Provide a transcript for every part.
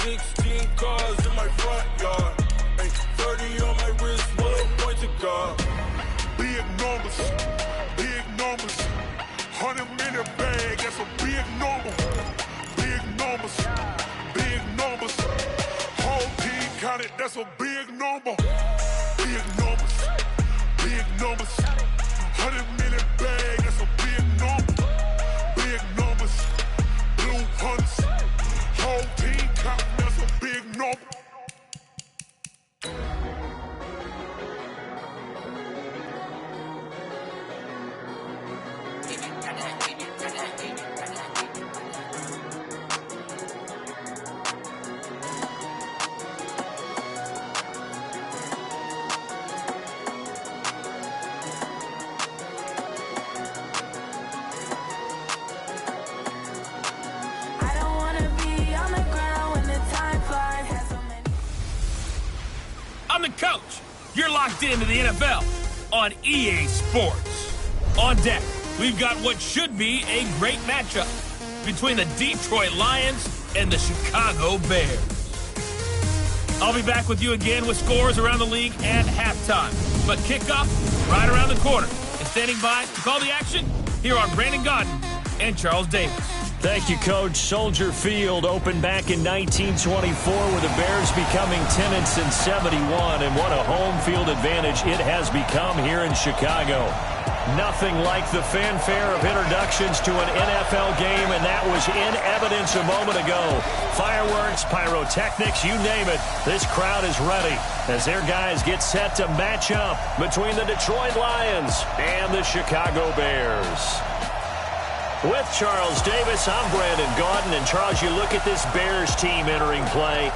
16 cars in my front yard. Ay, 30 on my wrist, what a point to God. Big numbers, big numbers. 100-minute bag, that's a big number. Big numbers, big numbers. Whole team counted, that's a big number. Big numbers, big numbers. 100-minute bag, that's a big number. Big numbers, blue hunts. Whole team counted, that's a big number. I'm the coach. You're locked into the NFL on EA Sports. On deck, we've got what should be a great matchup between the Detroit Lions and the Chicago Bears. I'll be back with you again with scores around the league at halftime. But kickoff right around the corner. And standing by to call the action, here are Brandon Gaudin and Charles Davis. Thank you, Coach. Soldier Field opened back in 1924 with the Bears becoming tenants in 71, and what a home field advantage it has become here in Chicago. Nothing like the fanfare of introductions to an NFL game, and that was in evidence a moment ago. Fireworks, pyrotechnics, you name it, this crowd is ready as their guys get set to match up between the Detroit Lions and the Chicago Bears. With Charles Davis, I'm Brandon Gaudin. And Charles, you look at this Bears team entering play.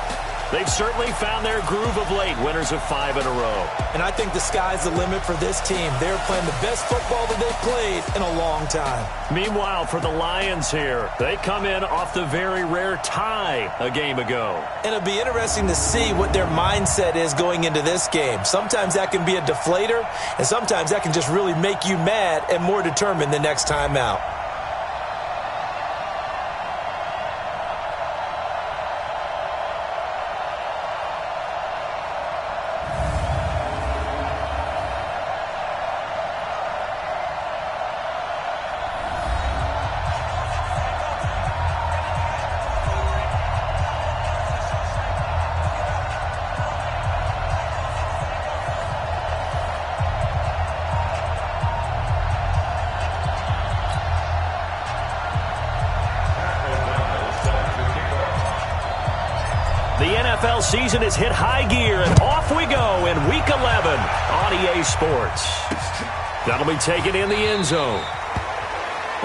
They've certainly found their groove of late, winners of 5 in a row. And I think the sky's the limit for this team. They're playing the best football that they've played in a long time. Meanwhile, for the Lions here, they come in off the very rare tie a game ago. And it'll be interesting to see what their mindset is going into this game. Sometimes that can be a deflator, and sometimes that can just really make you mad and more determined the next time out. NFL season has hit high gear, and off we go in Week 11 on EA Sports. That'll be taken in the end zone.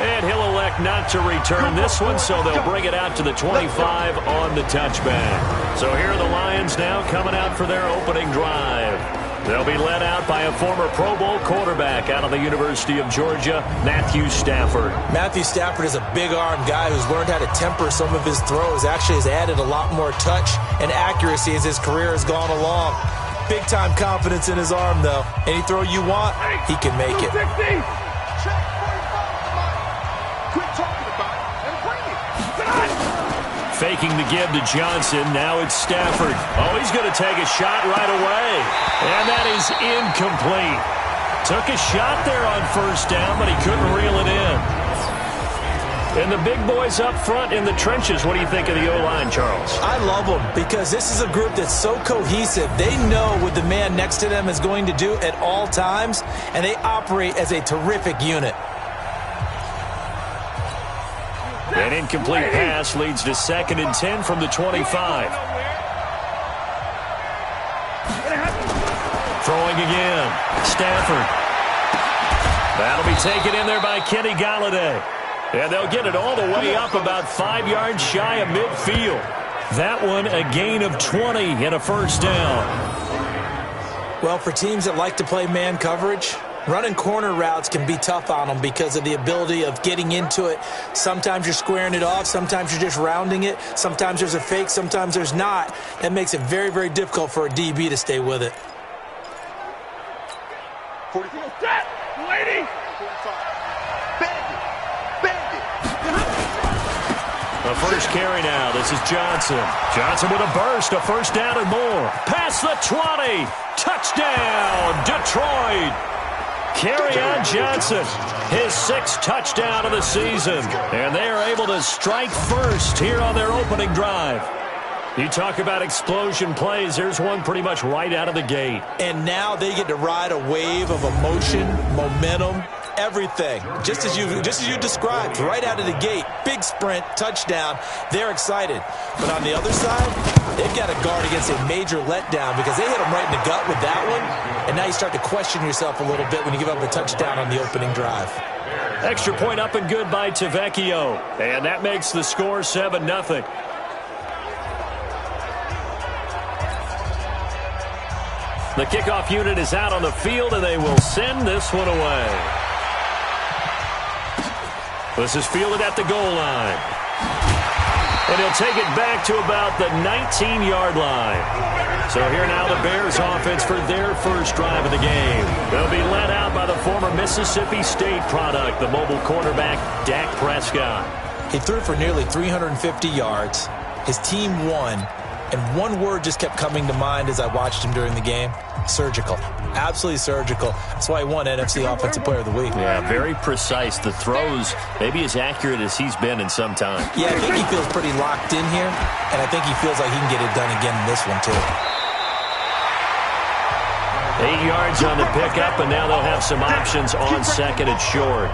And he'll elect not to return this one, so they'll bring it out to the 25 on the touchback. So here are the Lions now coming out for their opening drive. They'll be led out by a former Pro Bowl quarterback out of the University of Georgia, Matthew Stafford. Matthew Stafford is a big-armed guy who's learned how to temper some of his throws. Actually has added a lot more touch and accuracy as his career has gone along. Big-time confidence in his arm, though. Any throw you want, he can make it. Faking the give to Johnson. Now it's Stafford. Oh, he's going to take a shot right away. And that is incomplete. Took a shot there on first down, but he couldn't reel it in. And the big boys up front in the trenches. What do you think of the O-line, Charles? I love them because this is a group that's so cohesive. They know what the man next to them is going to do at all times, and they operate as a terrific unit. An incomplete pass leads to 2nd and 10 from the 25. Throwing again. Stafford. That'll be taken in there by Kenny Golladay. And they'll get it all the way up about 5 yards shy of midfield. That one a gain of 20 and a first down. Well, for teams that like to play man coverage, running corner routes can be tough on them because of the ability of getting into it. Sometimes you're squaring it off. Sometimes you're just rounding it. Sometimes there's a fake. Sometimes there's not. That makes it very, very difficult for a DB to stay with it. 40. Set, lady. A first carry now. This is Johnson. Johnson with a burst, a first down and more. Past the 20. Touchdown, Detroit. Kerryon Johnson, his 6th touchdown of the season. And they are able to strike first here on their opening drive. You talk about explosion plays. There's one pretty much right out of the gate. And now they get to ride a wave of emotion, momentum, everything. Just as you described, right out of the gate. Big sprint, touchdown. They're excited. But on the other side, they've got to guard against a major letdown because they hit them right in the gut with that one. And now you start to question yourself a little bit when you give up a touchdown on the opening drive. Extra point up and good by Tavecchio. And that makes the score 7-0. The kickoff unit is out on the field, and they will send this one away. This is fielded at the goal line. And he'll take it back to about the 19-yard line. So here now the Bears offense for their first drive of the game. They'll be led out by the former Mississippi State product, the mobile quarterback, Dak Prescott. He threw for nearly 350 yards. His team won. And one word just kept coming to mind as I watched him during the game. Surgical. Absolutely surgical. That's why he won NFC Offensive Player of the Week. Yeah, very precise. The throws maybe as accurate as he's been in some time. Yeah, I think he feels pretty locked in here. And I think he feels like he can get it done again in this one, too. 8 yards on the pickup, and now they'll have some options on second and short.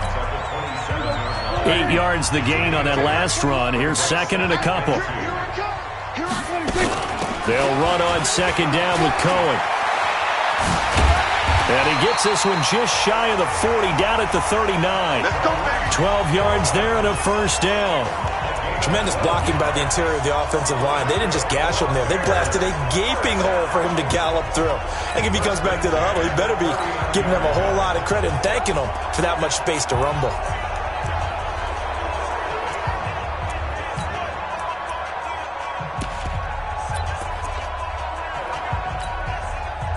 8 yards the gain on that last run. Here's second and a couple. They'll run on second down with Cohen. And he gets this one just shy of the 40, down at the 39. 12 yards there and a first down. Tremendous blocking by the interior of the offensive line. They didn't just gash him there. They blasted a gaping hole for him to gallop through. I think if he comes back to the huddle, he better be giving them a whole lot of credit and thanking them for that much space to rumble.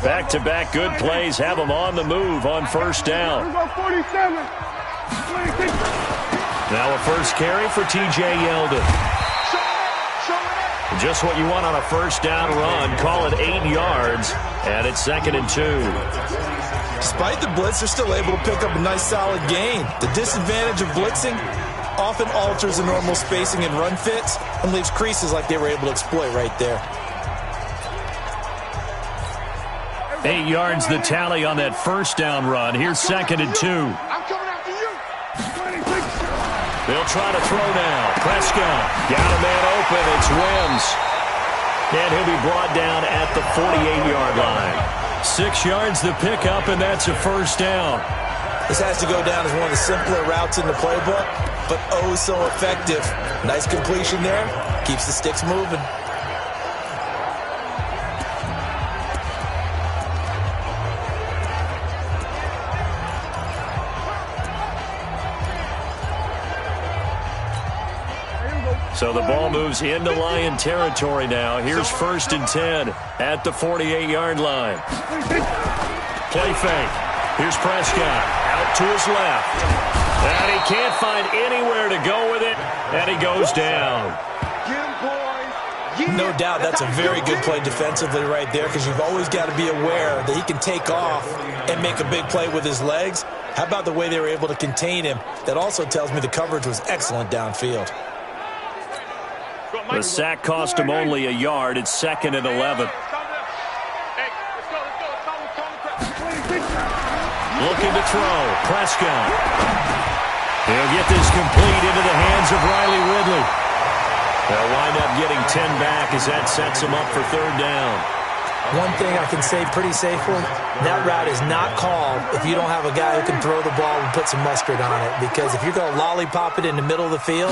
Back-to-back good plays have them on the move on first down. Now a first carry for T.J. Yeldon. Just what you want on a first down run. Call it 8 yards, and it's second and 2. Despite the blitz, they're still able to pick up a nice solid gain. The disadvantage of blitzing often alters the normal spacing and run fits and leaves creases like they were able to exploit right there. 8 yards the tally on that first down run. Here's second and 2. They'll try to throw now. Prescott got a man open. It's Wims. And he'll be brought down at the 48-yard line. 6 yards the pickup, and that's a first down. This has to go down as one of the simpler routes in the playbook, but oh so effective. Nice completion there. Keeps the sticks moving. So the ball moves into Lion territory now. Here's first and 10 at the 48-yard line. Play fake. Here's Prescott out to his left. And he can't find anywhere to go with it, and he goes down. No doubt that's a very good play defensively right there because you've always got to be aware that he can take off and make a big play with his legs. How about the way they were able to contain him? That also tells me the coverage was excellent downfield. The sack cost him only a yard. It's second and 11. Looking to throw. Prescott. He'll get this complete into the hands of Riley Ridley. They'll wind up getting 10 back as that sets him up for third down. One thing I can say pretty safely, that route is not called if you don't have a guy who can throw the ball and put some mustard on it. Because if you're going to lollipop it in the middle of the field,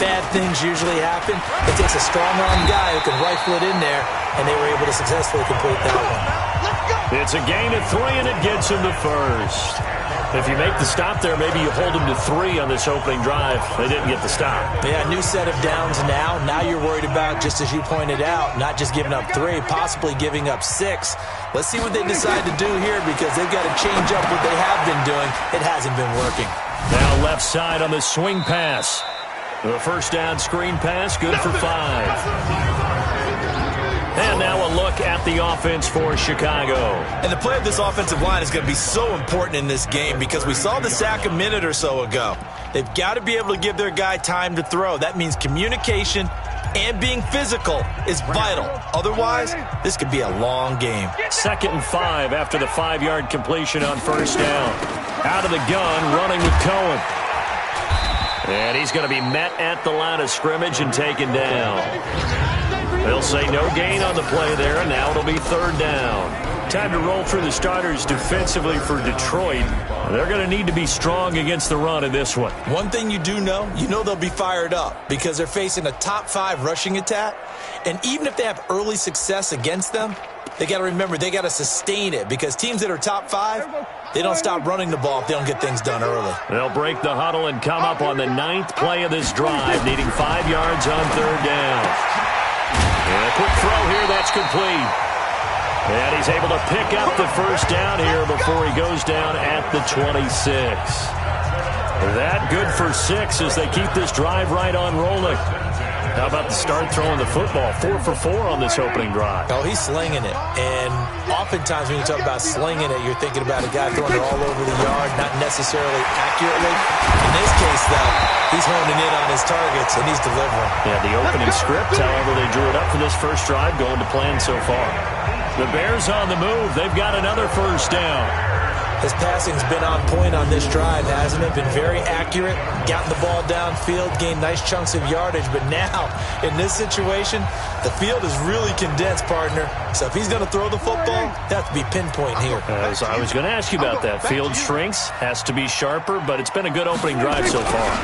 bad things usually happen. It takes a strong-arm guy who can rifle it in there, and they were able to successfully complete that one. It's a gain of 3, and it gets him to first. If you make the stop there, maybe you hold them to 3 on this opening drive. They didn't get the stop. Yeah, new set of downs now. Now you're worried about, just as you pointed out, not just giving up 3, possibly giving up 6. Let's see what they decide to do here because they've got to change up what they have been doing. It hasn't been working. Now left side on the swing pass. The first down screen pass, good for 5. And now a look at the offense for Chicago. And the play of this offensive line is going to be so important in this game because we saw the sack a minute or so ago. They've got to be able to give their guy time to throw. That means communication and being physical is vital. Otherwise, this could be a long game. 2nd and 5 after the 5-yard completion on first down. Out of the gun, running with Cohen. And he's going to be met at the line of scrimmage and taken down. They'll say no gain on the play there, and now it'll be 3rd down. Time to roll through the starters defensively for Detroit. They're going to need to be strong against the run in this one. One thing you do know, they'll be fired up because they're facing a top 5 rushing attack. And even if they have early success against them, they got to remember they got to sustain it because teams that are top 5, they don't stop running the ball if they don't get things done early. They'll break the huddle and come up on the 9th play of this drive, needing 5 yards on 3rd down. And a quick throw here, that's complete. And he's able to pick up the first down here before he goes down at the 26. That good for 6 as they keep this drive right on rolling. How about the start throwing the football? 4 for 4 on this opening drive. Oh, he's slinging it. And oftentimes when you talk about slinging it, you're thinking about a guy throwing it all over the yard, not necessarily accurately. In this case, though, he's honing in on his targets, and he's delivering. Yeah, the opening script, however, they drew it up for this first drive, going to plan so far. The Bears on the move. They've got another first down. His passing's been on point on this drive, hasn't it? Been very accurate, gotten the ball downfield, gained nice chunks of yardage. But now, in this situation, the field is really condensed, partner. So if he's going to throw the football, that has to be pinpoint here. As I was going to ask you about that. Field shrinks, has to be sharper, but it's been a good opening drive so far.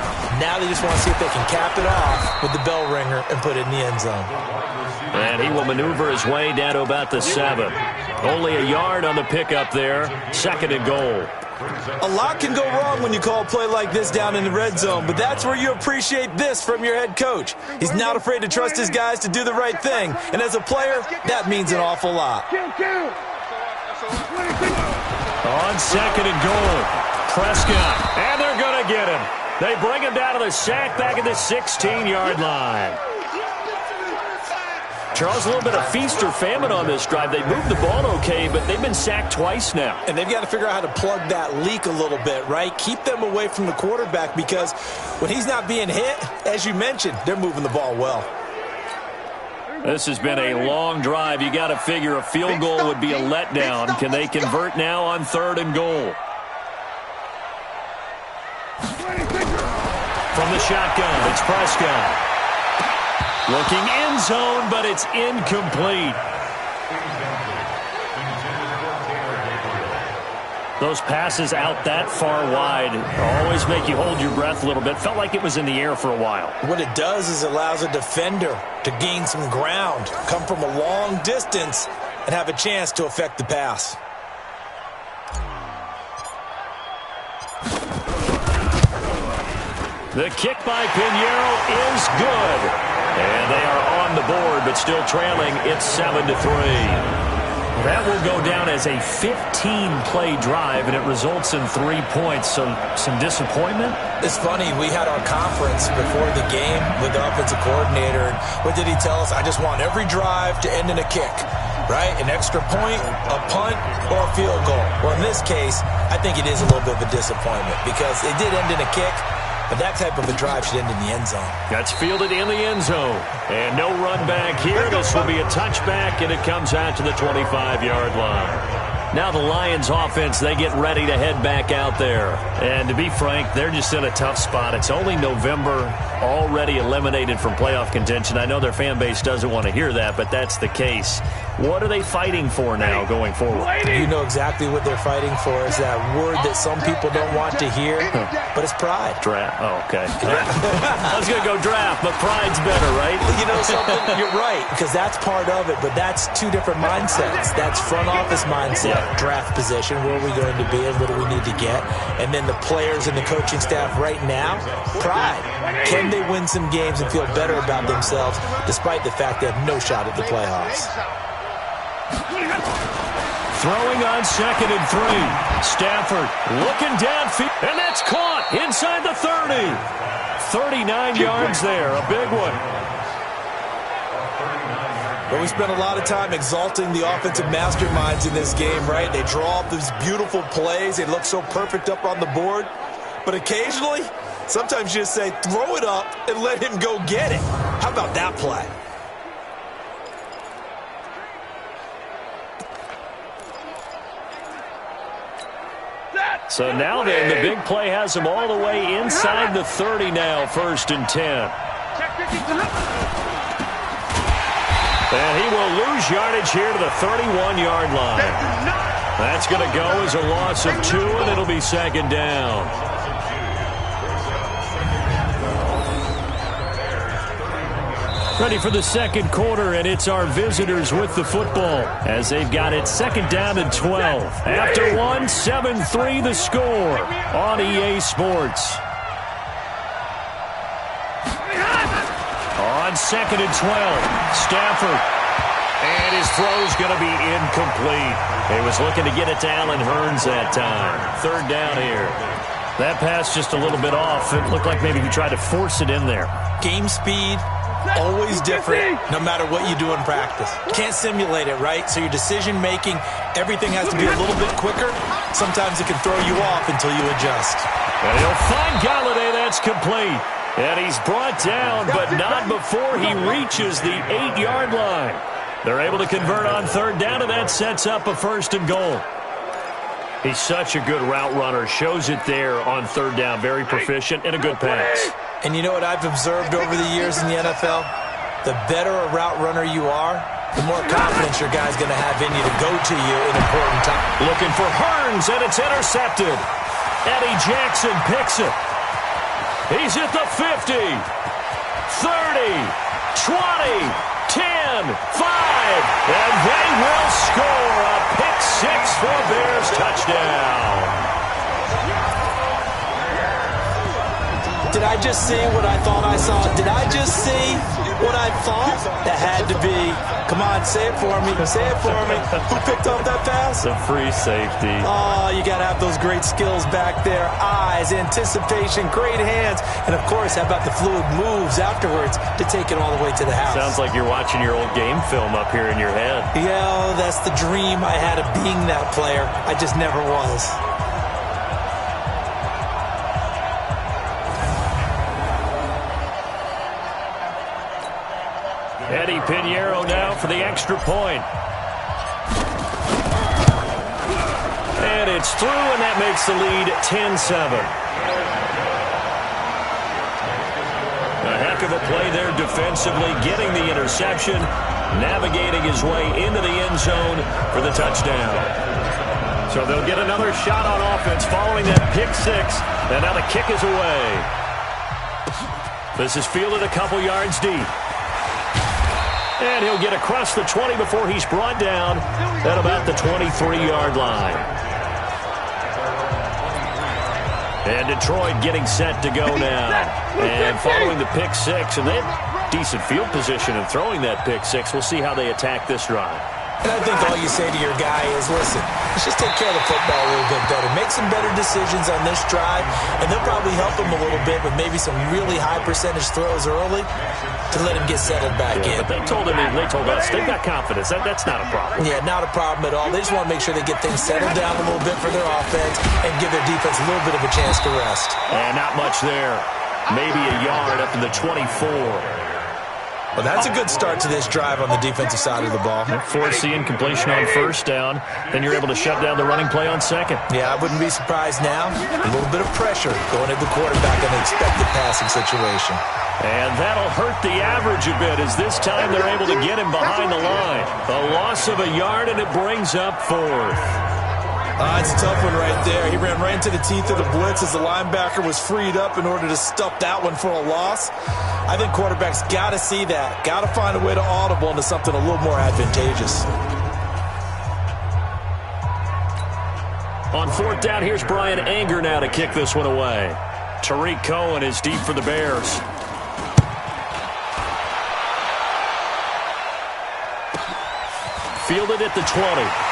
Now they just want to see if they can cap it off with the bell ringer and put it in the end zone. And he will maneuver his way down to about the 7. Only a yard on the pickup there. 2nd and goal. A lot can go wrong when you call a play like this down in the red zone, but that's where you appreciate this from your head coach. He's not afraid to trust his guys to do the right thing, and as a player, that means an awful lot. On 2nd and goal, Prescott, and they're going to get him. They bring him down to the sack back at the 16-yard line. Charles, a little bit of feast or famine on this drive. They moved the ball okay, but they've been sacked twice now. And they've got to figure out how to plug that leak a little bit, right? Keep them away from the quarterback because when he's not being hit, as you mentioned, they're moving the ball well. This has been a long drive. You got to figure a field goal would be a letdown. Can they convert now on 3rd and goal? From the shotgun, it's Prescott. Looking end zone, but it's incomplete. Those passes out that far wide always make you hold your breath a little bit. Felt like it was in the air for a while. What it does is it allows a defender to gain some ground, come from a long distance, and have a chance to affect the pass. The kick by Pinheiro is good. And they are on the board, but still trailing. It's 7-3. That will go down as a 15-play drive, and it results in 3 points. So some disappointment? It's funny. We had our conference before the game with the offensive coordinator. And what did he tell us? I just want every drive to end in a kick, right? An extra point, a punt, or a field goal. Well, in this case, I think it is a little bit of a disappointment because it did end in a kick. But that type of a drive should end in the end zone. That's fielded in the end zone. And no run back here. This will be a touchback, and it comes out to the 25-yard line. Now the Lions offense, they get ready to head back out there. And to be frank, they're just in a tough spot. It's only November, already eliminated from playoff contention. I know their fan base doesn't want to hear that, but that's the case. What are they fighting for now going forward? You know exactly what they're fighting for is that word that some people don't want to hear, but it's pride. Draft. Oh, okay. I was going to go draft, but pride's better, right? You know something? You're right, because that's part of it, but that's two different mindsets. That's front office mindset, draft position, where are we going to be and what do we need to get? And then the players and the coaching staff right now, pride. Can they win some games and feel better about themselves despite the fact they have no shot at the playoffs? Throwing on 2nd and 3. Stafford looking downfield, and that's caught inside the 30. 39 yards there, a big one. But we spent a lot of time exalting the offensive masterminds in this game, right? They draw up these beautiful plays. They look so perfect up on the board. But occasionally, sometimes you just say, throw it up and let him go get it. How about that play? So now then, the big play has him all the way inside the 30 now, 1st and 10. And he will lose yardage here to the 31-yard line. That's going to go as a loss of 2, and it'll be 2nd down. Ready for the 2nd quarter, and it's our visitors with the football as they've got it 2nd down and 12. After 1, 7-3 the score on EA Sports. On 2nd and 12, Stafford. And his throw's going to be incomplete. He was looking to get it to Allen Hurns that time. 3rd down here. That pass just a little bit off. It looked like maybe he tried to force it in there. Game speed, always different, no matter what you do in practice. Can't simulate it, right? So your decision-making, everything has to be a little bit quicker. Sometimes it can throw you off until you adjust. And he'll find Galladay. That's complete. And he's brought down, but not before he reaches the 8-yard line. They're able to convert on 3rd down, and that sets up a 1st and goal. He's such a good route runner. Shows it there on 3rd down. Very proficient and a good pass. And you know what I've observed over the years in the NFL? The better a route runner you are, the more confidence your guy's going to have in you to go to you in important times. Looking for Hurns, and it's intercepted. Eddie Jackson picks it. He's at the 50, 30, 20, 10, 5, and they will score a pick 6 for a Bears touchdown. Did I just see what I thought I saw? Did I just see what I thought? That had to be. Come on, say it for me. Say it for me. Who picked up that pass? The free safety. Oh, you got to have those great skills back there. Eyes, anticipation, great hands. And, of course, how about the fluid moves afterwards to take it all the way to the house? Sounds like you're watching your old game film up here in your head. Yeah, that's the dream I had of being that player. I just never was. Eddie Pinheiro now for the extra point. And it's through, and that makes the lead 10-7. A heck of a play there defensively, getting the interception, navigating his way into the end zone for the touchdown. So they'll get another shot on offense following that pick 6, and now the kick is away. This is fielded a couple yards deep. And he'll get across the 20 before he's brought down at about the 23-yard line. And Detroit getting set to go now. And following the pick 6, and they have decent field position in throwing that pick 6. We'll see how they attack this drive. And I think all you say to your guy is, listen, let's just take care of the football a little bit better. Make some better decisions on this drive, and they'll probably help him a little bit with maybe some really high percentage throws early to let him get settled back in. But they told him, and they told us, they've got confidence. That's not a problem. Yeah, not a problem at all. They just want to make sure they get things settled down a little bit for their offense and give their defense a little bit of a chance to rest. And not much there. Maybe a yard up to the 24. Well, that's a good start to this drive on the defensive side of the ball. Force the incompletion on 1st down. Then you're able to shut down the running play on 2nd. Yeah, I wouldn't be surprised now. A little bit of pressure going at the quarterback in the expected passing situation. And that'll hurt the average a bit as this time they're able to get him behind the line. A loss of a yard, and it brings up 4th. It's a tough one right there. He ran right into the teeth of the blitz as the linebacker was freed up in order to stuff that one for a loss. I think quarterbacks got to see that. Got to find a way to audible into something a little more advantageous. On 4th down, here's Brian Anger now to kick this one away. Tariq Cohen is deep for the Bears. Fielded at the 20.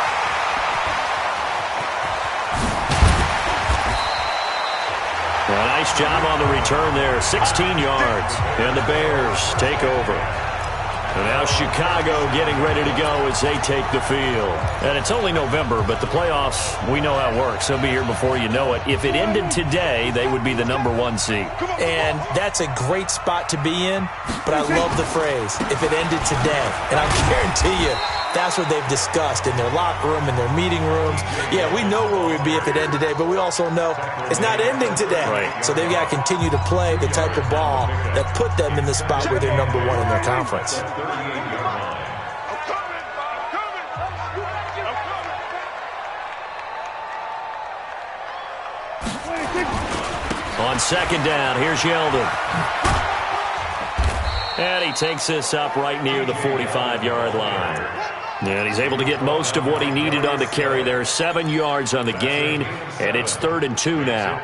A nice job on the return there, 16 yards. And the Bears take over. And now Chicago getting ready to go as they take the field. And it's only November, but the playoffs, we know how it works. They'll be here before you know it. If it ended today, they would be the #1 seed. And that's a great spot to be in, but I love the phrase, if it ended today. And I guarantee you, that's what they've discussed in their locker room, in their meeting rooms. Yeah, we know where we'd be if it ended today, but we also know it's not ending today. Right. So they've got to continue to play the type of ball that put them in the spot where they're #1 in their conference. On second down, here's Yeldon. And he takes this up right near the 45-yard line. And he's able to get most of what he needed on the carry there. 7 yards on the gain, and it's 3rd and 2 now.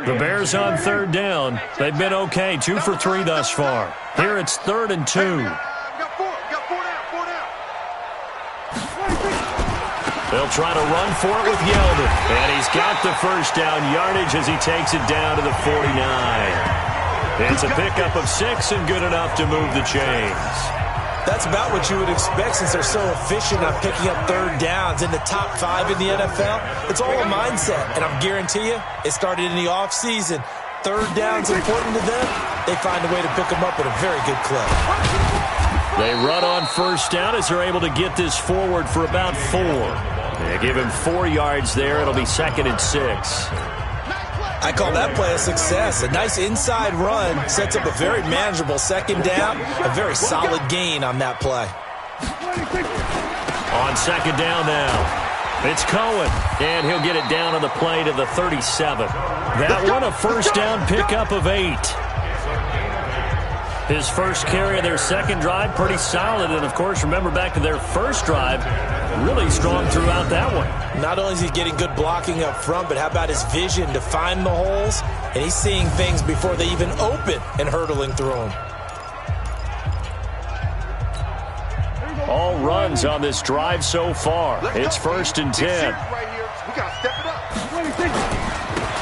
The Bears on 3rd down. They've been okay, 2 for 3 thus far. Here it's 3rd and 2. They'll try to run for it with Yeldon. And he's got the first down yardage as he takes it down to the 49. It's a pickup of 6 and good enough to move the chains. That's about what you would expect since they're so efficient on picking up 3rd downs in the top 5 in the NFL. It's all a mindset, and I guarantee you it started in the offseason. 3rd down's important to them. They find a way to pick them up at a very good clip. They run on 1st down as they're able to get this forward for about 4. They give him 4 yards there. It'll be 2nd and 6. I call that play a success. A nice inside run sets up a very manageable 2nd down. A very solid gain on that play. On 2nd down now, it's Cohen. And he'll get it down on the play to the 37. That one, a 1st down pickup of 8. His first carry of their 2nd drive, pretty solid. And, of course, remember back to their 1st drive, really strong throughout that one. Not only is he getting good blocking up front, but how about his vision to find the holes? And he's seeing things before they even open and hurdling through them. All runs on this drive so far. It's 1st and 10.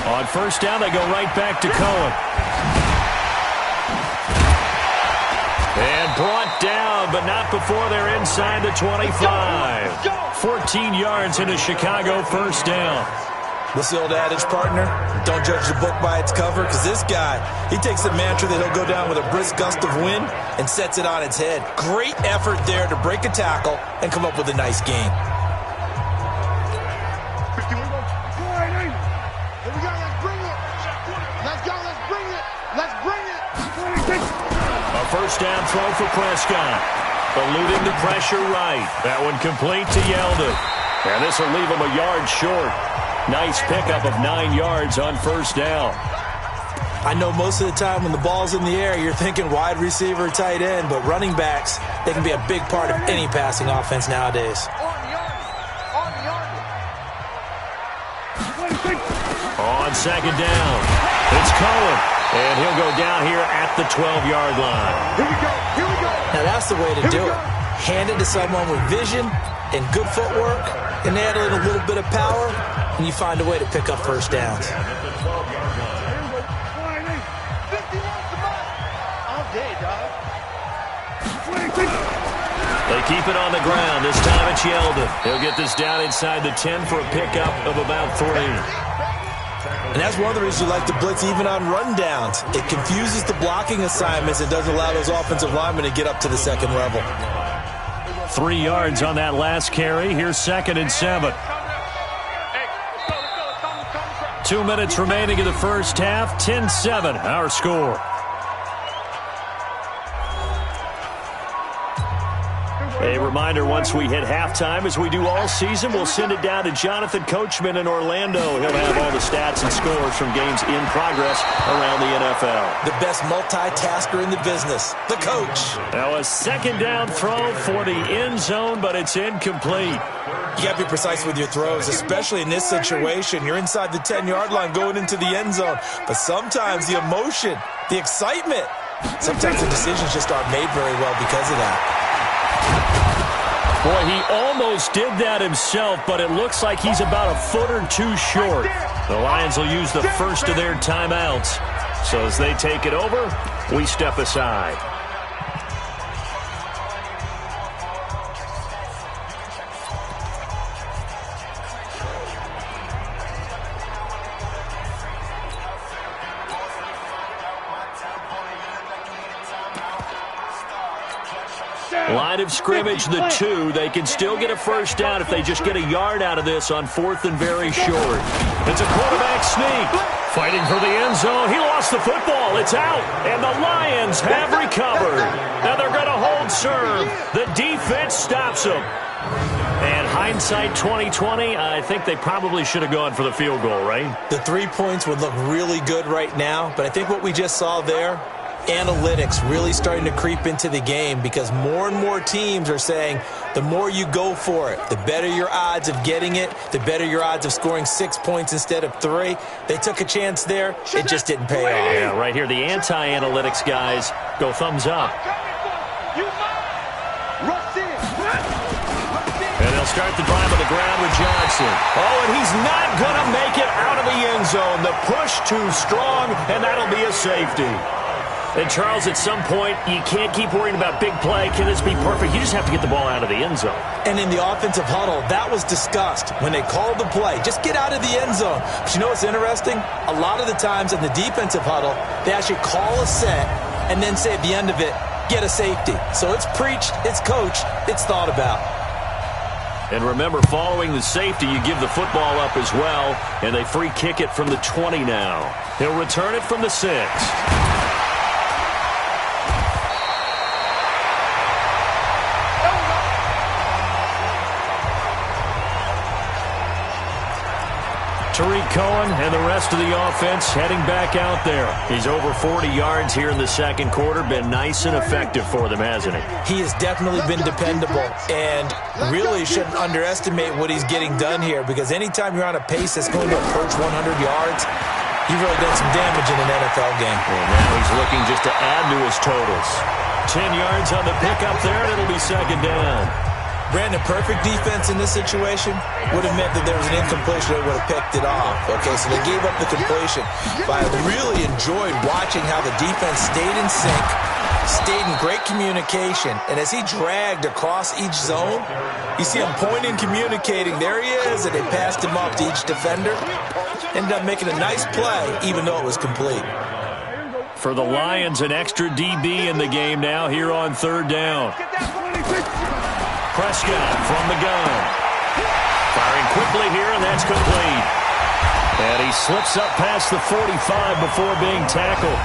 On 1st down, they go right back to Cohen. And brought down, but not before they're inside the 25. 14 yards into Chicago 1st down. What's the old adage, partner? Don't judge the book by its cover, because this guy, he takes the mantra that he'll go down with a brisk gust of wind and sets it on its head. Great effort there to break a tackle and come up with a nice gain. A 1st down throw for Prescott. Eluding the pressure right. That one complete to Yeldon. And this will leave him a yard short. Nice pickup of 9 yards on 1st down. I know most of the time when the ball's in the air, you're thinking wide receiver, tight end, but running backs, they can be a big part of any passing offense nowadays. On 2nd down, it's Cohen. And he'll go down here at the 12-yard line. Here we go. Now that's the way to do it. Hand it to someone with vision and good footwork, and add in a little bit of power, and you find a way to pick up 1st downs. They keep it on the ground. This time it's Yeldon. He'll get this down inside the 10 for a pickup of about 3. And that's one of the reasons you like to blitz even on rundowns. It confuses the blocking assignments and doesn't allow those offensive linemen to get up to the 2nd level. 3 yards on that last carry. Here's 2nd and 7. 2 minutes remaining in the 1st half. 10-7, our score. A reminder, once we hit halftime, as we do all season, we'll send it down to Jonathan Coachman in Orlando. He'll have all the stats and scores from games in progress around the NFL. The best multitasker in the business, the coach. Now a 2nd down throw for the end zone, but it's incomplete. You got to be precise with your throws, especially in this situation. You're inside the 10-yard line going into the end zone. But sometimes the emotion, the excitement, sometimes the decisions just aren't made very well because of that. Boy, he almost did that himself, but it looks like he's about a foot or two short. The Lions will use the first of their timeouts. So as they take it over, we step aside. Line of scrimmage, the 2. They can still get a first down if they just get a yard out of this on 4th and very short. It's a quarterback sneak. Fighting for the end zone. He lost the football. It's out. And the Lions have recovered. And they're going to hold serve. The defense stops them. And hindsight 2020, I think they probably should have gone for the field goal, right? The 3 points would look really good right now, but I think what we just saw there, analytics really starting to creep into the game because more and more teams are saying the more you go for it, the better your odds of getting it, the better your odds of scoring 6 points instead of 3. They took a chance there. It just didn't pay off. Yeah, right here, the anti-analytics guys go thumbs up. And they'll start the drive on the ground with Johnson. Oh, and he's not going to make it out of the end zone. The push too strong, and that'll be a safety. And, Charles, at some point, you can't keep worrying about big play. Can this be perfect? You just have to get the ball out of the end zone. And in the offensive huddle, that was discussed when they called the play. Just get out of the end zone. But you know what's interesting? A lot of the times in the defensive huddle, they actually call a set and then say at the end of it, get a safety. So it's preached, it's coached, it's thought about. And remember, following the safety, you give the football up as well, and they free kick it from the 20 now. He'll return it from the 6. Tariq Cohen and the rest of the offense heading back out there. He's over 40 yards here in the second quarter. Been nice and effective for them, hasn't he? He has definitely been dependable and really shouldn't underestimate what he's getting done here because anytime you're on a pace that's going to approach 100 yards, you've really done some damage in an NFL game. And now he's looking just to add to his totals. 10 yards on the pickup there, and it'll be second down. Brandon, perfect defense in this situation would have meant that there was an incompletion that would have picked it off. Okay, so they gave up the completion. But I really enjoyed watching how the defense stayed in sync, stayed in great communication, and as he dragged across each zone, you see him pointing, communicating. There he is, and they passed him off to each defender. Ended up making a nice play, even though it was complete. For the Lions, an extra DB in the game now here on third down. Prescott from the gun. Firing quickly here, and that's complete. And he slips up past the 45 before being tackled.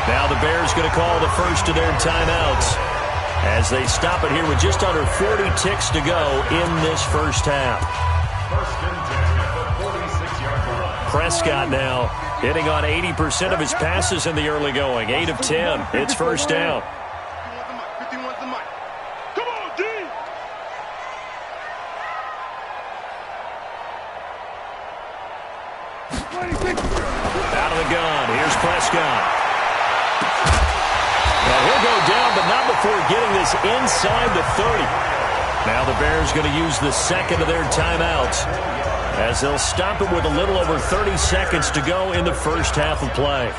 Now the Bears going to call the first of their timeouts as they stop it here with just under 40 ticks to go in this first half. Prescott now hitting on 80% of his passes in the early going. 8 of 10. It's first down. Out of the gun. Here's Prescott. Now he'll go down, but not before getting this inside the 30. Now the Bears going to use the second of their timeouts as they'll stop it with a little over 30 seconds to go in the first half of play.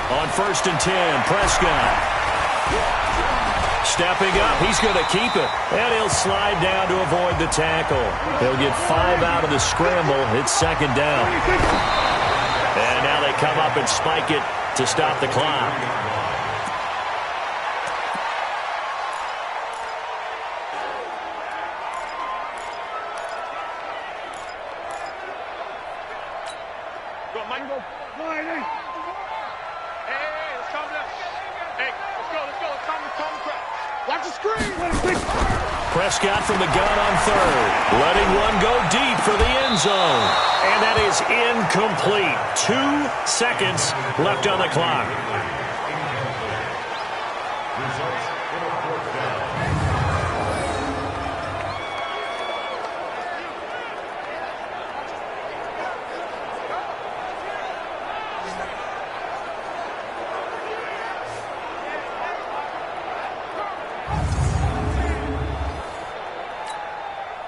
On 1st and 10, Prescott. Stepping up, he's going to keep it. And he'll slide down to avoid the tackle. He'll get 5 out of the scramble. It's second down. And now they come up and spike it to stop the clock. Prescott from the gun on third. Letting one go deep for the end zone. And that is incomplete. 2 seconds left on the clock.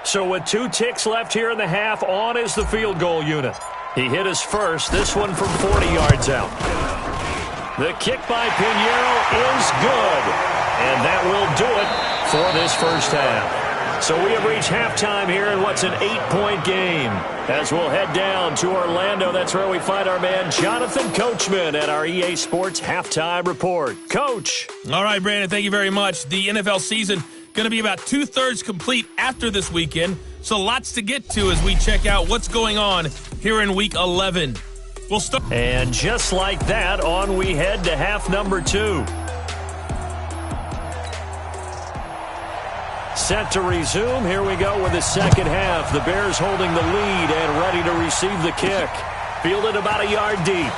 So with 2 ticks left here in the half, on is the field goal unit. He hit his first, this one from 40 yards out. The kick by Pinheiro is good, and that will do it for this first half. So we have reached halftime here in what's an 8-point game. As we'll head down to Orlando, that's where we find our man Jonathan Coachman at our EA Sports Halftime Report. Coach. All right, Brandon, thank you very much. The NFL season going to be about 2/3 complete after this weekend, so lots to get to as we check out what's going on here in Week 11. We'll start. And just like that, on we head to half number 2. Set to resume. Here we go with the second half. The Bears holding the lead and ready to receive the kick. Fielded about a yard deep.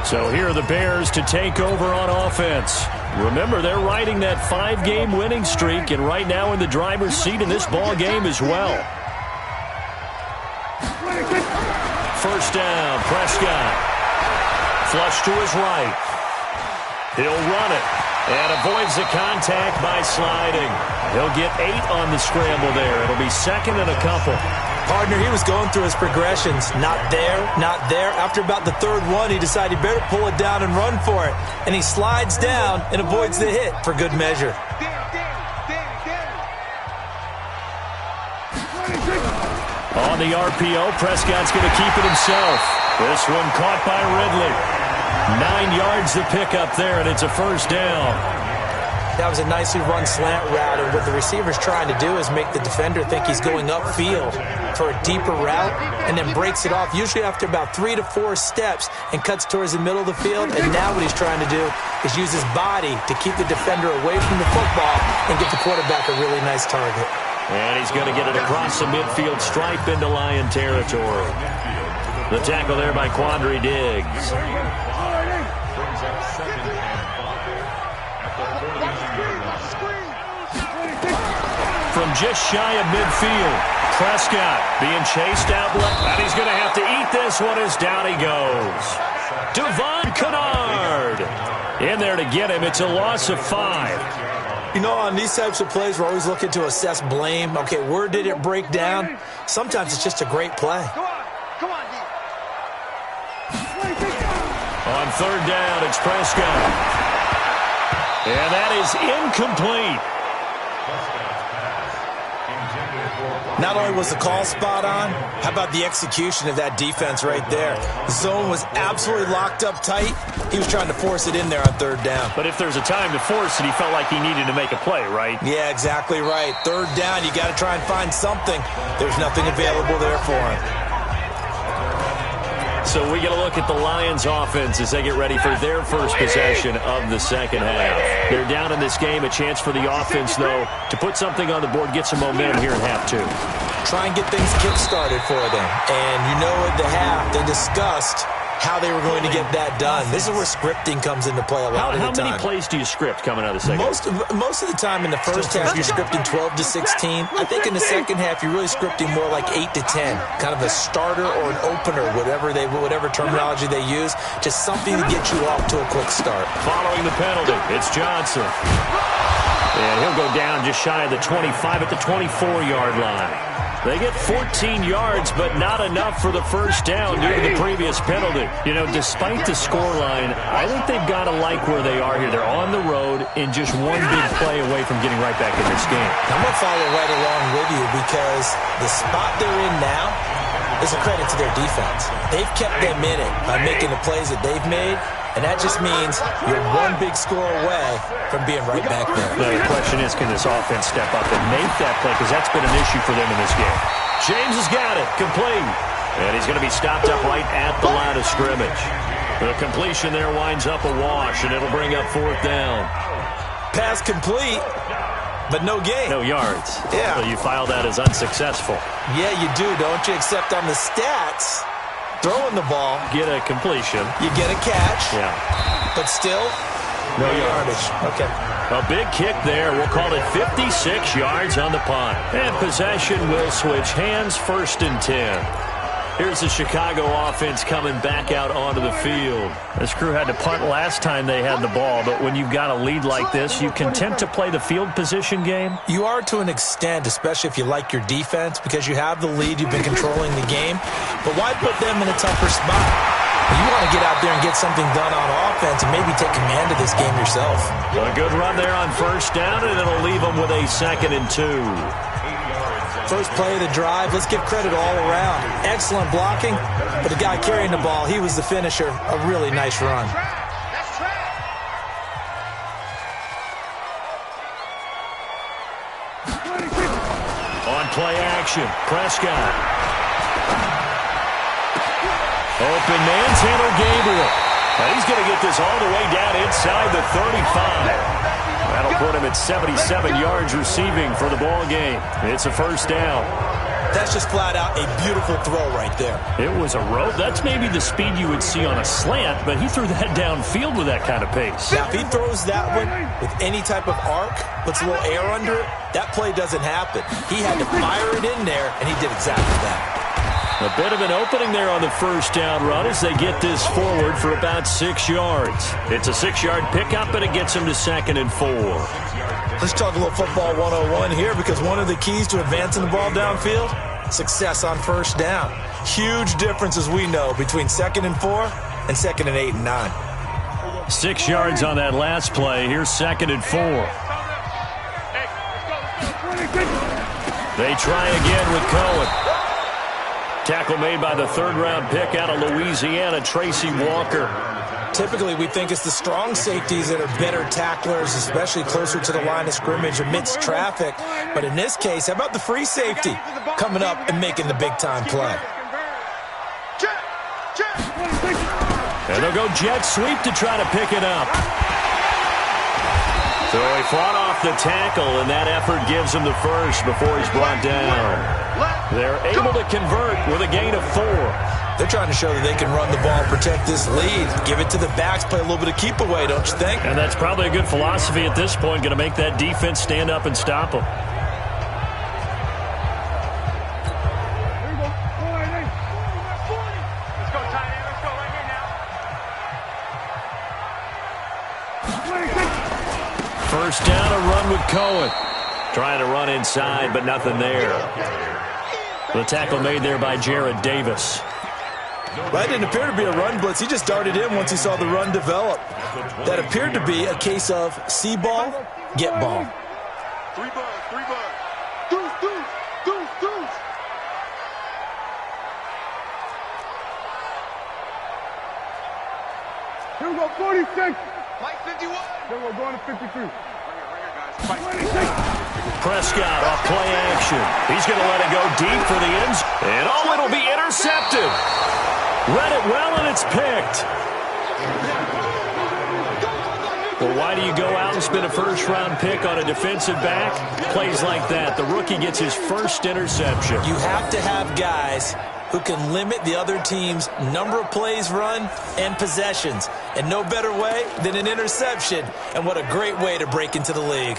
So here are the Bears to take over on offense. Remember, they're riding that 5-game winning streak, and right now in the driver's seat in this ball game as well. First down, Prescott. Flush to his right. He'll run it and avoids the contact by sliding. He'll get 8 on the scramble there. It'll be second and a couple. Partner, he was going through his progressions. Not there, not there. After about the 3rd one, he decided he better pull it down and run for it. And he slides down and avoids the hit for good measure. On the RPO, Prescott's going to keep it himself. This one caught by Ridley. 9 yards to pick up there, and it's a first down. That was a nicely run slant route, and what the receiver's trying to do is make the defender think he's going upfield for a deeper route, and then breaks it off, usually after about 3 to 4 steps, and cuts towards the middle of the field. And now what he's trying to do is use his body to keep the defender away from the football and get the quarterback a really nice target. And he's going to get it across the midfield stripe into Lion territory. The tackle there by Quandre Diggs. From just shy of midfield, Prescott being chased out left, and he's going to have to eat this one as down he goes. Devon Kennard in there to get him. It's a loss of 5. You know, on these types of plays, we're always looking to assess blame. Okay, where did it break down? Sometimes it's just a great play. On 3rd down, it's Prescott. And that is incomplete. Not only was the call spot on, how about the execution of that defense right there? The zone was absolutely locked up tight. He was trying to force it in there on 3rd down. But if there's a time to force it, he felt like he needed to make a play, right? Yeah, exactly right. 3rd down, you got to try and find something. There's nothing available there for him. So we get a look at the Lions offense as they get ready for their first possession of the second half. They're down in this game. A chance for the offense, though, to put something on the board, get some momentum here in half 2. Try and get things kick-started for them. And you know at the half, they discussed how they were going to get that done. This is where scripting comes into play a lot of the time. How many plays do you script coming out of the second half? Most of the time in the first half, you're scripting 12 to 16. I think in the second half, you're really scripting more like 8 to 10. Kind of a starter or an opener, whatever terminology they use. Just something to get you off to a quick start. Following the penalty, it's Johnson. And he'll go down just shy of the 25 at the 24-yard line. They get 14 yards, but not enough for the first down due to the previous penalty. You know, despite the scoreline, I think they've got to like where they are here. They're on the road and just one big play away from getting right back in this game. I'm going to follow right along with you because the spot they're in now is a credit to their defense. They've kept them in it by making the plays that they've made. And that just means you're one big score away from being right back there. Now, the question is, can this offense step up and make that play? Because that's been an issue for them in this game. James has got it. Complete. And he's going to be stopped up right at the line of scrimmage. The completion there winds up a wash, and it'll bring up 4th down. Pass complete, but no gain. No yards. Yeah. So you file that as unsuccessful. Yeah, you do, don't you? Except on the stats, throwing the ball, get a completion. You get a catch. Yeah. But still, no yardage. Okay. A big kick there. We'll call it 56 yards on the punt. And possession will switch hands, 1st and 10. Here's the Chicago offense coming back out onto the field. This crew had to punt last time they had the ball, but when you've got a lead like this, you content to play the field position game? You are to an extent, especially if you like your defense, because you have the lead, you've been controlling the game. But why put them in a tougher spot? You want to get out there and get something done on offense and maybe take command of this game yourself. A good run there on first down, and it'll leave them with a 2nd and 2. First play of the drive, let's give credit all around. Excellent blocking, but the guy carrying the ball, he was the finisher. A really nice run. On play action, Prescott. Open man, Tanner Gabriel. Now he's going to get this all the way down inside the 35. That'll put him at 77 yards receiving for the ball game. It's a first down. That's just flat out a beautiful throw right there. It was a rope. That's maybe the speed you would see on a slant, but he threw that downfield with that kind of pace. Now, if he throws that one with any type of arc, puts a little air under it, that play doesn't happen. He had to fire it in there, and he did exactly that. A bit of an opening there on the first down run as they get this forward for about 6 yards. It's a 6-yard pickup, and it gets them to 2nd and 4. Let's talk a little football 101 here, because one of the keys to advancing the ball downfield, success on first down. Huge difference, as we know, between 2nd and 4 and 2nd and 8 and 9. 6 yards on that last play. Here's 2nd and 4. They try again with Cohen. Tackle made by the 3rd-round pick out of Louisiana, Tracy Walker. Typically, we think it's the strong safeties that are better tacklers, especially closer to the line of scrimmage amidst traffic. But in this case, how about the free safety coming up and making the big-time play? And they'll go jet sweep to try to pick it up. So he fought off the tackle, and that effort gives him the first before he's brought down. They're able to convert with a gain of 4. They're trying to show that they can run the ball, protect this lead, give it to the backs, play a little bit of keep away, don't you think? And that's probably a good philosophy at this point, going to make that defense stand up and stop them. First down, a run with Cohen. Trying to run inside, but nothing there. The tackle made there by Jared Davis. That didn't appear to be a run blitz. He just darted in once he saw the run develop. That appeared to be a case of see ball, get ball. 3 bugs, 3 bugs. Deuce. Here we go, 46. Mike 51. Here we go, going to 53. Prescott off play action. He's going to let it go deep for the end zone. And oh, it'll be intercepted. Read it well, and it's picked. Well, why do you go out and spend a first-round pick on a defensive back? Plays like that. The rookie gets his first interception. You have to have guys who can limit the other team's number of plays run and possessions. And no better way than an interception. And what a great way to break into the league.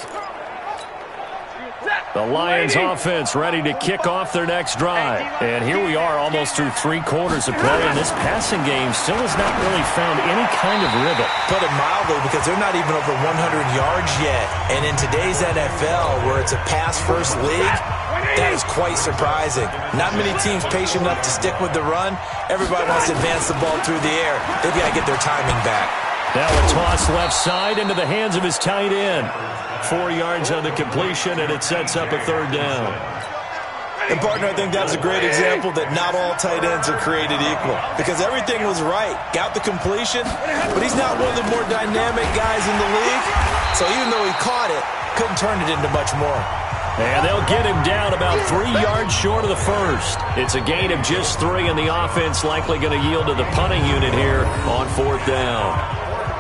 The Lions offense ready to kick off their next drive. And here we are almost through 3 quarters of play, and this passing game still has not really found any kind of rhythm. Put it mildly, because they're not even over 100 yards yet. And in today's NFL, where it's a pass-first league, that is quite surprising. Not many teams patient enough to stick with the run. Everybody wants to advance the ball through the air. They've got to get their timing back. Now a toss left side into the hands of his tight end. 4 yards on the completion, and it sets up a 3rd down. And, partner, I think that's a great example that not all tight ends are created equal, because everything was right. Got the completion, but he's not one of the more dynamic guys in the league. So even though he caught it, couldn't turn it into much more. And they'll get him down about 3 yards short of the first. It's a gain of just 3, and the offense likely going to yield to the punting unit here on 4th down.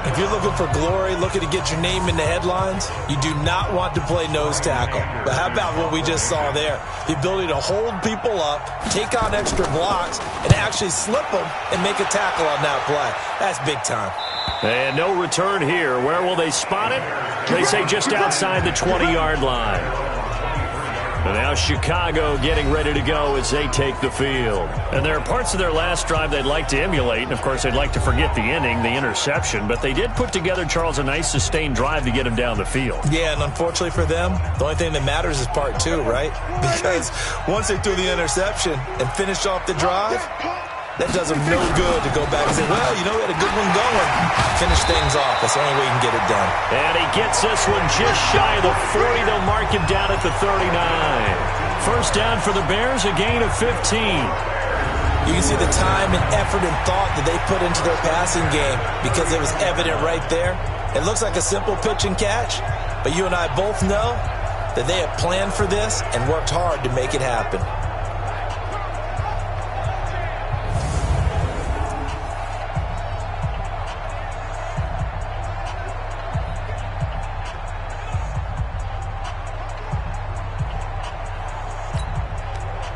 If you're looking for glory, looking to get your name in the headlines, you do not want to play nose tackle. But how about what we just saw there? The ability to hold people up, take on extra blocks, and actually slip them and make a tackle on that play. That's big time. And no return here. Where will they spot it? They say just outside the 20-yard line. And now Chicago getting ready to go as they take the field. And there are parts of their last drive they'd like to emulate. And, of course, they'd like to forget the inning, the interception. But they did put together, Charles, a nice sustained drive to get him down the field. Yeah, and unfortunately for them, the only thing that matters is part two, right? Because once they threw the interception and finished off the drive, that does them no good to go back and say, well, you know, we had a good one going. Finish things off. That's the only way you can get it done. And he gets this one just shy of the 40. They'll mark him down at the 39. First down for the Bears, a gain of 15. You can see the time and effort and thought that they put into their passing game because it was evident right there. It looks like a simple pitch and catch, but you and I both know that they have planned for this and worked hard to make it happen.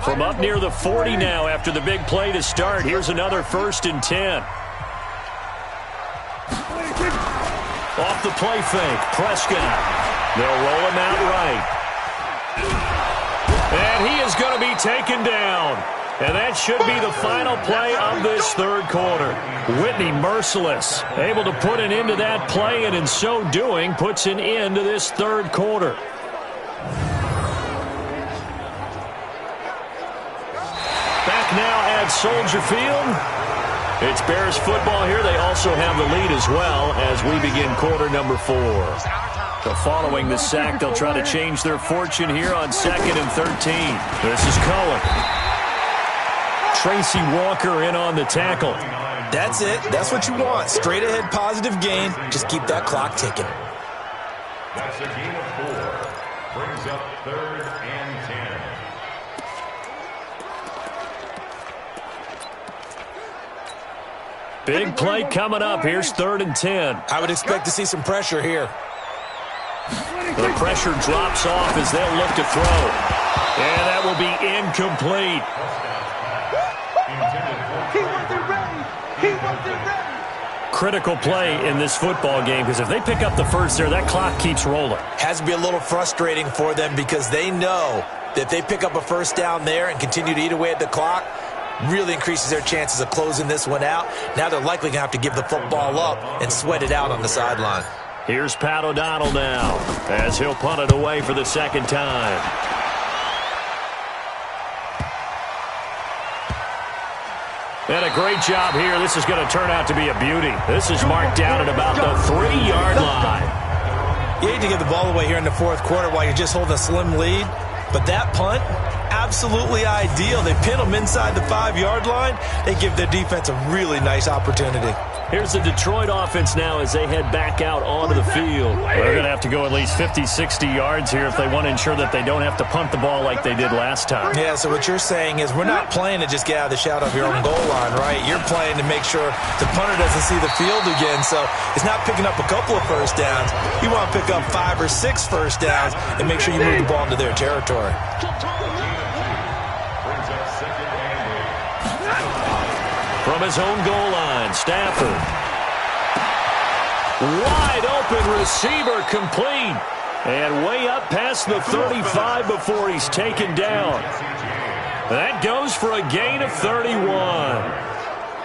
From up near the 40 now after the big play to start. Here's another 1st and 10. Off the play fake, Prescott. They'll roll him out right. And he is going to be taken down. And that should be the final play of this third quarter. Whitney merciless, able to put an end to that play, and in so doing puts an end to this third quarter. Now at Soldier Field. It's Bears football here. They also have the lead as well as we begin quarter number 4. So following the sack, they'll try to change their fortune here on 2nd and 13. This is Cohen. Tracy Walker in on the tackle. That's it. That's what you want. Straight ahead positive gain. Just keep that clock ticking. That's a gain of 4. Brings up 3rd and 10. Big play coming up. Here's 3rd and 10. I would expect to see some pressure here. The pressure drops off as they'll look to throw. And that will be incomplete. He wasn't ready. He wasn't ready. Critical play in this football game because if they pick up the first there, that clock keeps rolling. Has to be a little frustrating for them because they know that if they pick up a first down there and continue to eat away at the clock, really increases their chances of closing this one out. Now they're likely going to have to give the football up and sweat it out on the sideline. Here's Pat O'Donnell now as he'll punt it away for the second time. And a great job here. This is going to turn out to be a beauty. This is marked down at about the 3-yard line. You hate to give the ball away here in the fourth quarter while you're just holding a slim lead, but that punt, absolutely ideal. They pin them inside the 5-yard line. They give their defense a really nice opportunity. Here's the Detroit offense now as they head back out onto the field. They're going to have to go at least 50, 60 yards here if they want to ensure that they don't have to punt the ball like they did last time. Yeah, so what you're saying is we're not playing to just get out of the shadow of your own goal line, right? You're playing to make sure the punter doesn't see the field again. So it's not picking up a couple of first downs. You want to pick up 5 or 6 first downs and make sure you move the ball into their territory. From his own goal line, Stafford. Wide open receiver, complete. And way up past the 35 before he's taken down. That goes for a gain of 31.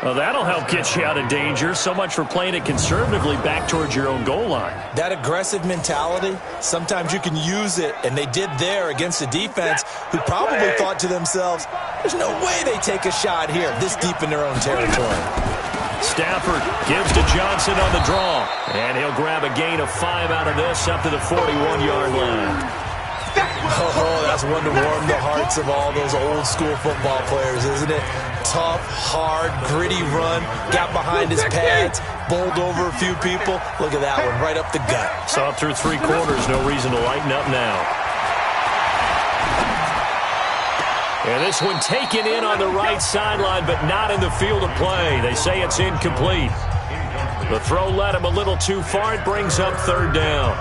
Well, that'll help get you out of danger. So much for playing it conservatively back towards your own goal line. That aggressive mentality, sometimes you can use it, and they did there against a defense who probably thought to themselves, there's no way they take a shot here this deep in their own territory. Stafford gives to Johnson on the draw, and he'll grab a gain of 5 out of this up to the 41-yard line. Oh, that's one to warm the hearts of all those old-school football players, isn't it? Tough, hard, gritty run, got behind his pads, bowled over a few people. Look at that one, right up the gut. Saw it through 3 quarters, no reason to lighten up now. And this one taken in on the right sideline, but not in the field of play. They say it's incomplete. The throw led him a little too far. It brings up 3rd down.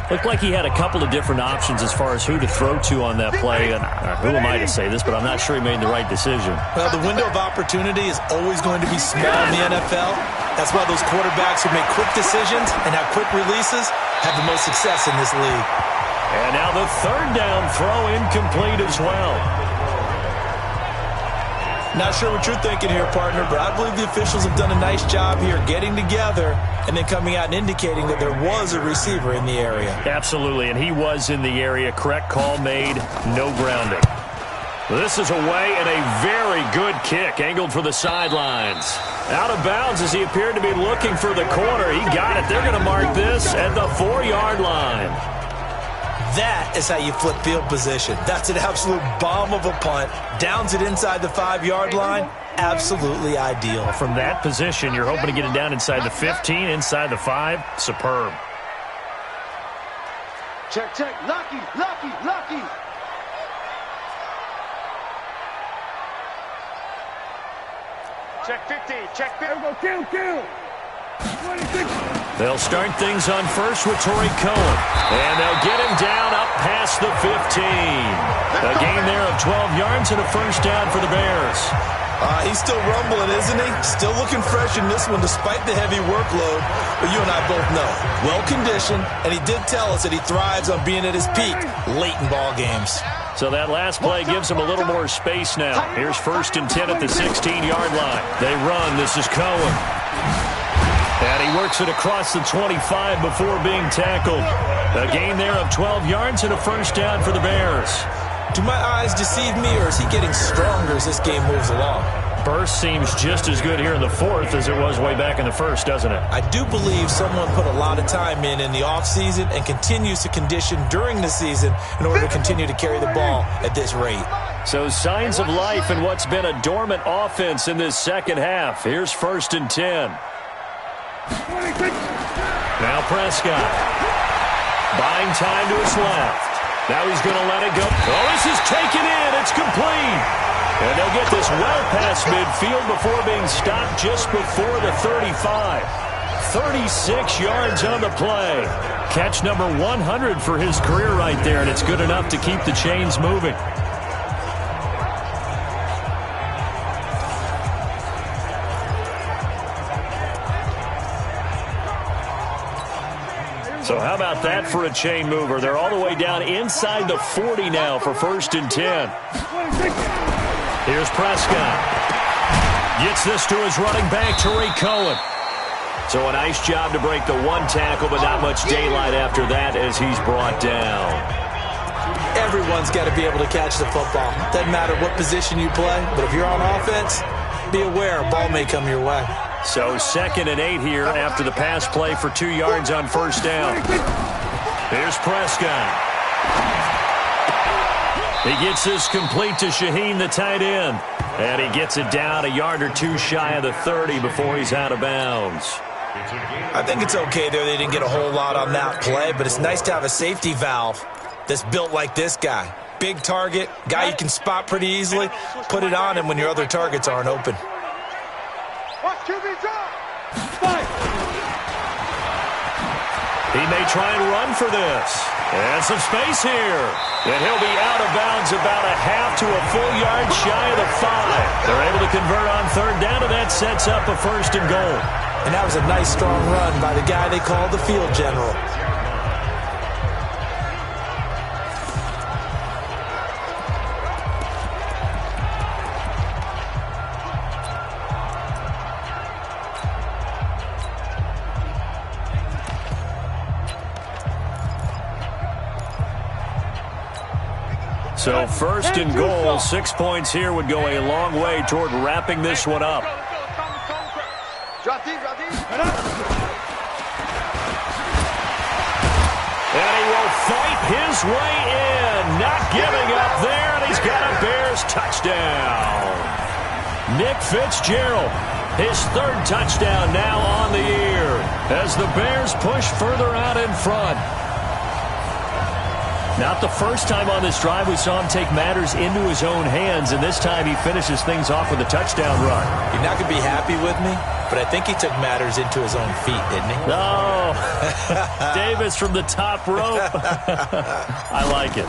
Looked like he had a couple of different options as far as who to throw to on that play. And who am I to say this, but I'm not sure he made the right decision. Well, the window of opportunity is always going to be small in the NFL. That's why those quarterbacks who make quick decisions and have quick releases have the most success in this league. And now the third down throw incomplete as well. Not sure what you're thinking here, partner, but I believe the officials have done a nice job here getting together and then coming out and indicating that there was a receiver in the area. Absolutely, and he was in the area. Correct call made, no grounding. This is away and a very good kick, angled for the sidelines. Out of bounds as he appeared to be looking for the corner. He got it. They're going to mark this at the 4-yard line. That is how you flip field position. That's an absolute bomb of a punt. Downs it inside the 5-yard line. Absolutely ideal. From that position, you're hoping to get it down inside the 15, inside the 5. Superb. Check, check. Lucky, lucky, lucky. Check 50. Check 50. Go, kill, kill. 26. They'll start things on first with Torrey Cohen. And they'll get him down up past the 15. A gain there of 12 yards and a first down for the Bears. He's still rumbling, isn't he? Still looking fresh in this one despite the heavy workload. But you and I both know, well-conditioned, and he did tell us that he thrives on being at his peak late in ball games. So that last play gives him a little more space now. Here's 1st and 10 at the 16-yard line. They run. This is Cohen. And he works it across the 25 before being tackled. A gain there of 12 yards and a first down for the Bears. Do my eyes deceive me, or is he getting stronger as this game moves along? Burst seems just as good here in the 4th as it was way back in the 1st, doesn't it? I do believe someone put a lot of time in the offseason and continues to condition during the season in order to continue to carry the ball at this rate. So signs of life in what's been a dormant offense in this second half. Here's 1st and 10. Now Prescott. Buying time to his left. Now he's going to let it go. Oh, this is taken in. It's complete. And they'll get this well past midfield before being stopped just before the 35. 36 yards on the play. Catch number 100 for his career right there, and it's good enough to keep the chains moving. So how about that for a chain mover? They're all the way down inside the 40 now for 1st and 10. Here's Prescott. Gets this to his running back, Torrey Cohen. So a nice job to break the one tackle, but not much daylight after that as he's brought down. Everyone's got to be able to catch the football. Doesn't matter what position you play, but if you're on offense, be aware a ball may come your way. So 2nd and 8 here after the pass play for 2 yards on first down. Here's Prescott. He gets this complete to Shaheen, the tight end. And he gets it down a yard or two shy of the 30 before he's out of bounds. I think it's okay there. They didn't get a whole lot on that play, but it's nice to have a safety valve that's built like this guy. Big target, guy you can spot pretty easily. Put it on him when your other targets aren't open. He may try and run for this. And some space here. And he'll be out of bounds about a half to a full yard shy of the 5. They're able to convert on 3rd down, and that sets up a 1st and goal. And that was a nice, strong run by the guy they called the field general. So 1st and goal, 6 points here would go a long way toward wrapping this one up. And he will fight his way in, not giving up there, and he's got a Bears touchdown. Nick Fitzgerald, his 3rd touchdown now on the year as the Bears push further out in front. Not the first time on this drive we saw him take matters into his own hands, and this time he finishes things off with a touchdown run. You're not going to be happy with me, but I think he took matters into his own feet, didn't he? Oh, Davis from the top rope. I like it.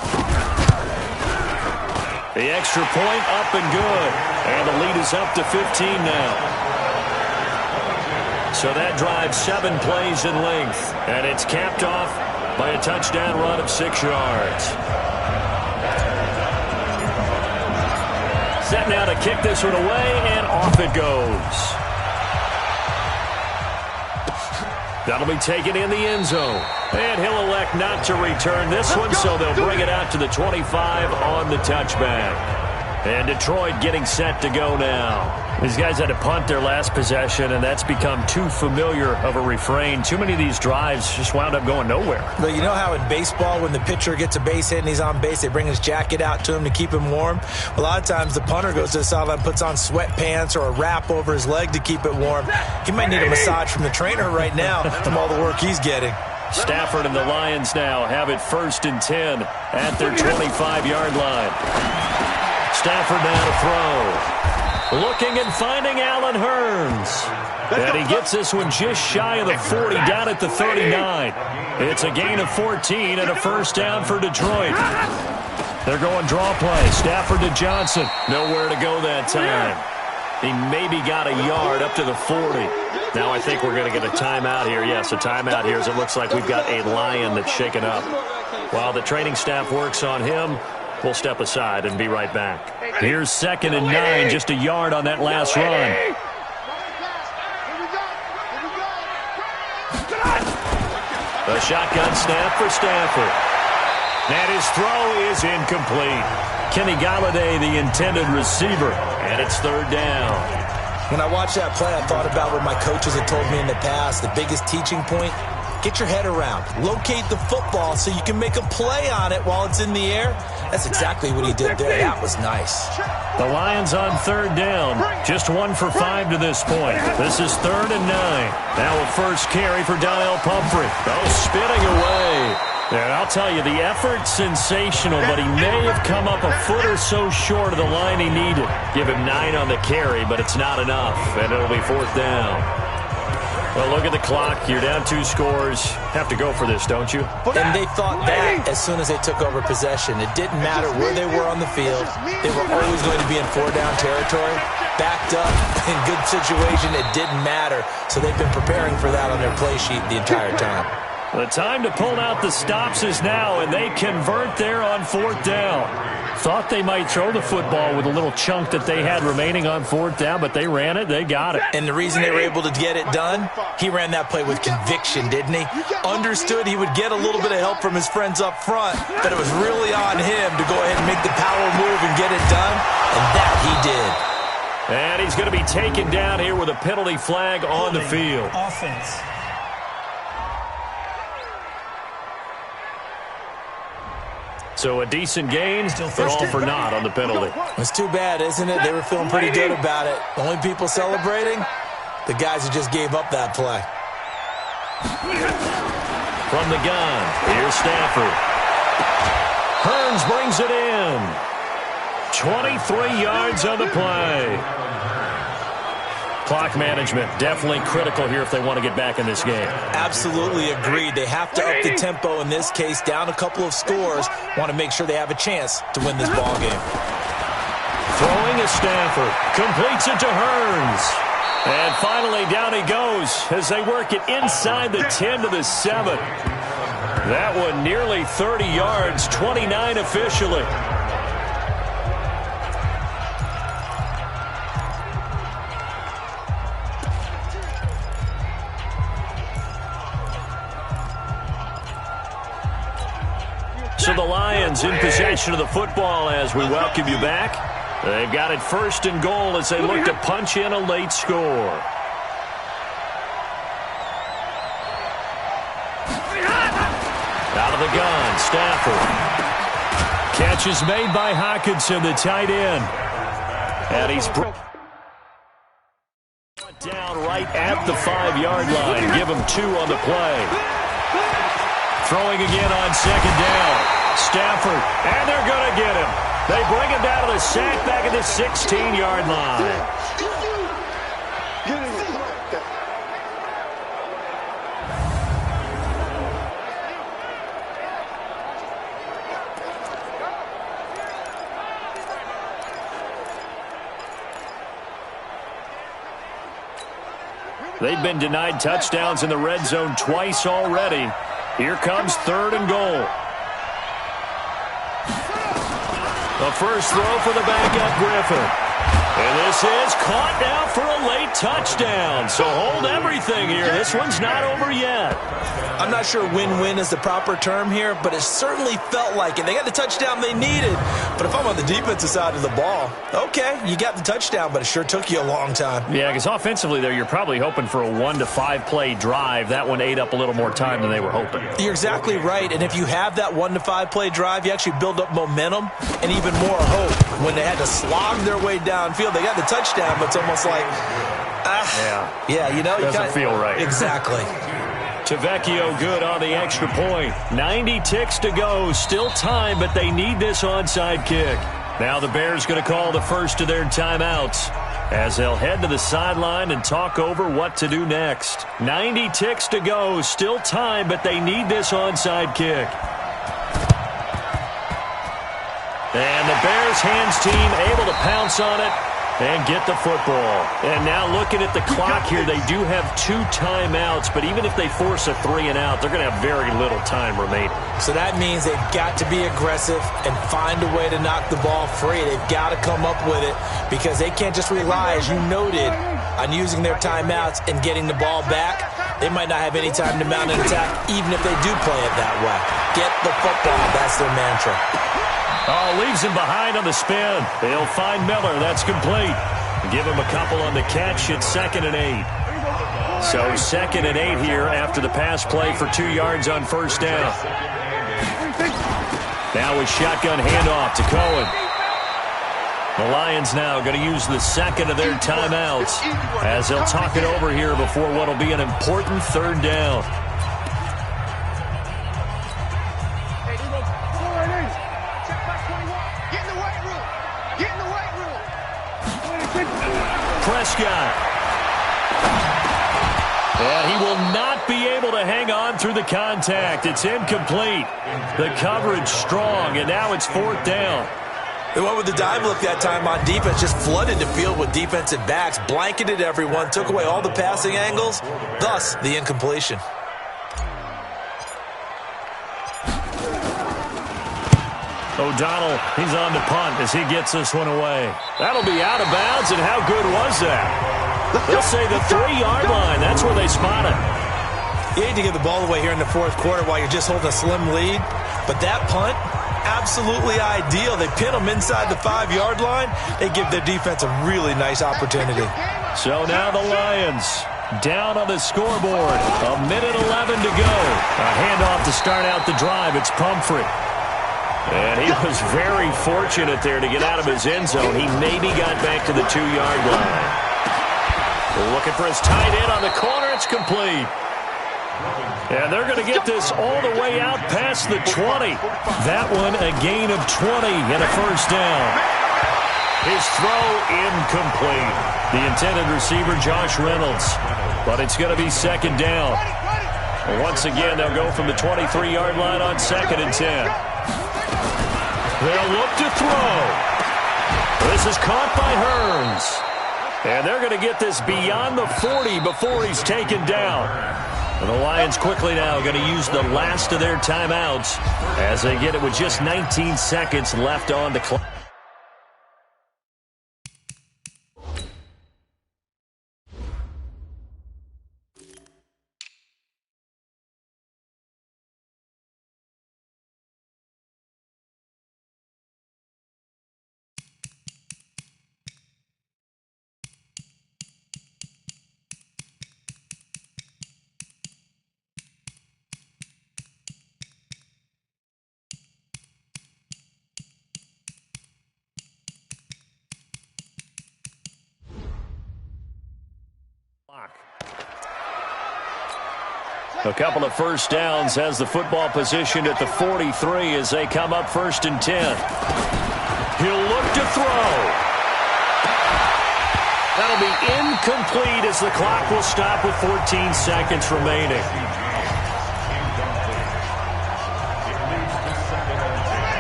The extra point up and good, and the lead is up to 15 now. So that drive 7 plays in length, and it's capped off by a touchdown run of 6 yards. Set now to kick this one away, and off it goes. That'll be taken in the end zone. And he'll elect not to return this one, so they'll bring it out to the 25 on the touchback. And Detroit getting set to go now. These guys had to punt their last possession, and that's become too familiar of a refrain. Too many of these drives just wound up going nowhere. But you know how in baseball, when the pitcher gets a base hit and he's on base, they bring his jacket out to him to keep him warm? A lot of times the punter goes to the sideline, puts on sweatpants or a wrap over his leg to keep it warm. He might need a massage from the trainer right now from all the work he's getting. Stafford and the Lions now have it 1st and 10 at their 25-yard line. Stafford now to throw. Looking and finding Allen Hurns. And he gets this one just shy of the 40, down at the 39. It's a gain of 14 and a first down for Detroit. They're going draw play. Stafford to Johnson. Nowhere to go that time. He maybe got a yard up to the 40. Now I think we're going to get a timeout here. Yes, a timeout here as it looks like we've got a Lion that's shaken up. While the training staff works on him, we'll step aside and be right back. Here's 2nd and 9, just a yard on that last run. A shotgun snap for Stafford. And his throw is incomplete. Kenny Galladay, the intended receiver, and it's 3rd down. When I watched that play, I thought about what my coaches had told me in the past. The biggest teaching point, get your head around. Locate the football so you can make a play on it while it's in the air. That's exactly what he did there. That was nice. The Lions on 3rd down. Just 1 for 5 to this point. This is 3rd and 9. Now a first carry for Donnell Pumphrey. Oh, spinning away. And I'll tell you, the effort's sensational, but he may have come up a foot or so short of the line he needed. Give him 9 on the carry, but it's not enough, and it'll be 4th down. Well, look at the clock. You're down 2 scores. Have to go for this, don't you? And they thought that as soon as they took over possession. It didn't matter where they were on the field. They were always going to be in 4-down territory. Backed up, in good situation, it didn't matter. So they've been preparing for that on their play sheet the entire time. The time to pull out the stops is now, and they convert there on 4th down. Thought they might throw the football with a little chunk that they had remaining on 4th down, but they ran it, they got it. And the reason they were able to get it done, he ran that play with conviction, didn't he? Understood he would get a little bit of help from his friends up front, but it was really on him to go ahead and make the power move and get it done, and that he did. And he's going to be taken down here with a penalty flag on the field. Offense. So a decent gain, but all for naught on the penalty. It's too bad, isn't it? They were feeling pretty good about it. The only people celebrating, the guys who just gave up that play. From the gun, here's Stafford. Hurns brings it in. 23 yards on the play. Clock management, definitely critical here if they want to get back in this game. Absolutely agreed. They have to up the tempo in this case, down a couple of scores. Want to make sure they have a chance to win this ball game. Throwing is Stafford. Completes it to Hurns. And finally down he goes as they work it inside the 10 to the 7. That one nearly 30 yards, 29 officially. So the Lions in possession of the football as we welcome you back. They've got it 1st and goal as they look to punch in a late score. Out of the gun, Stafford. Catch is made by Hockenson, the tight end. And he's down right at the 5-yard line. Give him 2 on the play. Throwing again on 2nd down. Stafford, and they're going to get him. They bring him down to the sack back at the 16-yard line. They've been denied touchdowns in the red zone twice already. Here comes 3rd and goal. The first throw for the backup Griffin. And this is caught now for a late touchdown. So hold everything here. This one's not over yet. I'm not sure win-win is the proper term here, but it certainly felt like it. They got the touchdown they needed. But if I'm on the defensive side of the ball, okay, you got the touchdown, but it sure took you a long time. Yeah, because offensively there, you're probably hoping for a 1 to 5 play drive. That one ate up a little more time than they were hoping. You're exactly right. And if you have that 1 to 5 play drive, you actually build up momentum and even more hope. When they had to slog their way downfield, they got the touchdown, but it's almost like, yeah, you know, doesn't feel right. Exactly. Tavecchio good on the extra point. 90 ticks to go. Still time, but they need this onside kick. Now the Bears going to call the first of their timeouts as they'll head to the sideline and talk over what to do next. 90 ticks to go. Still time, but they need this onside kick. And the Bears hands team able to pounce on it and get the football. And now looking at the clock here, they do have 2 timeouts, but even if they force a 3 and out, they're going to have very little time remaining. So that means they've got to be aggressive and find a way to knock the ball free. They've got to come up with it because they can't just rely, as you noted, on using their timeouts and getting the ball back. They might not have any time to mount an attack, even if they do play it that way. Get the football. That's their mantra. Oh, leaves him behind on the spin. They'll find Miller. That's complete. Give him a couple on the catch. It's 2nd and 8. So 2nd and 8 here after the pass play for 2 yards on first down. Now with shotgun handoff to Cohen. The Lions now going to use the second of their timeouts as they'll talk it over here before what will be an important 3rd down. Prescott. And he will not be able to hang on through the contact. It's incomplete. The coverage strong, and now it's 4th down. They went with the dive look that time on defense, just flooded the field with defensive backs, blanketed everyone, took away all the passing angles, thus the incompletion. O'Donnell, he's on the punt as he gets this one away. That'll be out of bounds, and how good was that? They'll say the 3-yard line. That's where they spot it. You hate to give the ball away here in the 4th quarter while you're just holding a slim lead, but that punt, absolutely ideal. They pin them inside the 5-yard line. They give their defense a really nice opportunity. So now the Lions down on the scoreboard. 1:11 to go. A handoff to start out the drive. It's Pumphrey. And he was very fortunate there to get out of his end zone. He maybe got back to the 2-yard line. Looking for his tight end on the corner. It's complete. And they're going to get this all the way out past the 20. That one a gain of 20 and a first down. His throw incomplete. The intended receiver, Josh Reynolds. But it's going to be 2nd down. Once again, they'll go from the 23-yard line on 2nd and 10. They'll look to throw. This is caught by Hearns. And they're going to get this beyond the 40 before he's taken down. And the Lions quickly now going to use the last of their timeouts as they get it with just 19 seconds left on the clock. A couple of first downs has the football positioned at the 43 as they come up 1st and 10. He'll look to throw. That'll be incomplete as the clock will stop with 14 seconds remaining.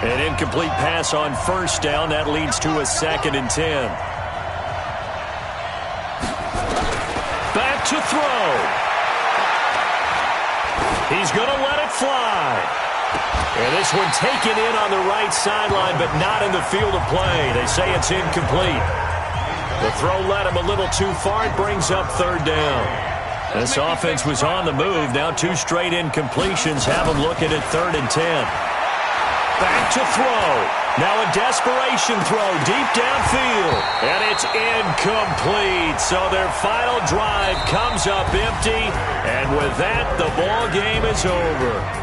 An incomplete pass on first down. That leads to a 2nd and 10. Back to throw. He's going to let it fly. And this one taken in on the right sideline, but not in the field of play. They say it's incomplete. The throw led him a little too far. It brings up third down. This offense was on the move. Now 2 straight incompletions have them looking at 3rd and 10. Back to throw. Now a desperation throw deep downfield. And it's incomplete. So their final drive comes up empty. And with that, the ball game is over.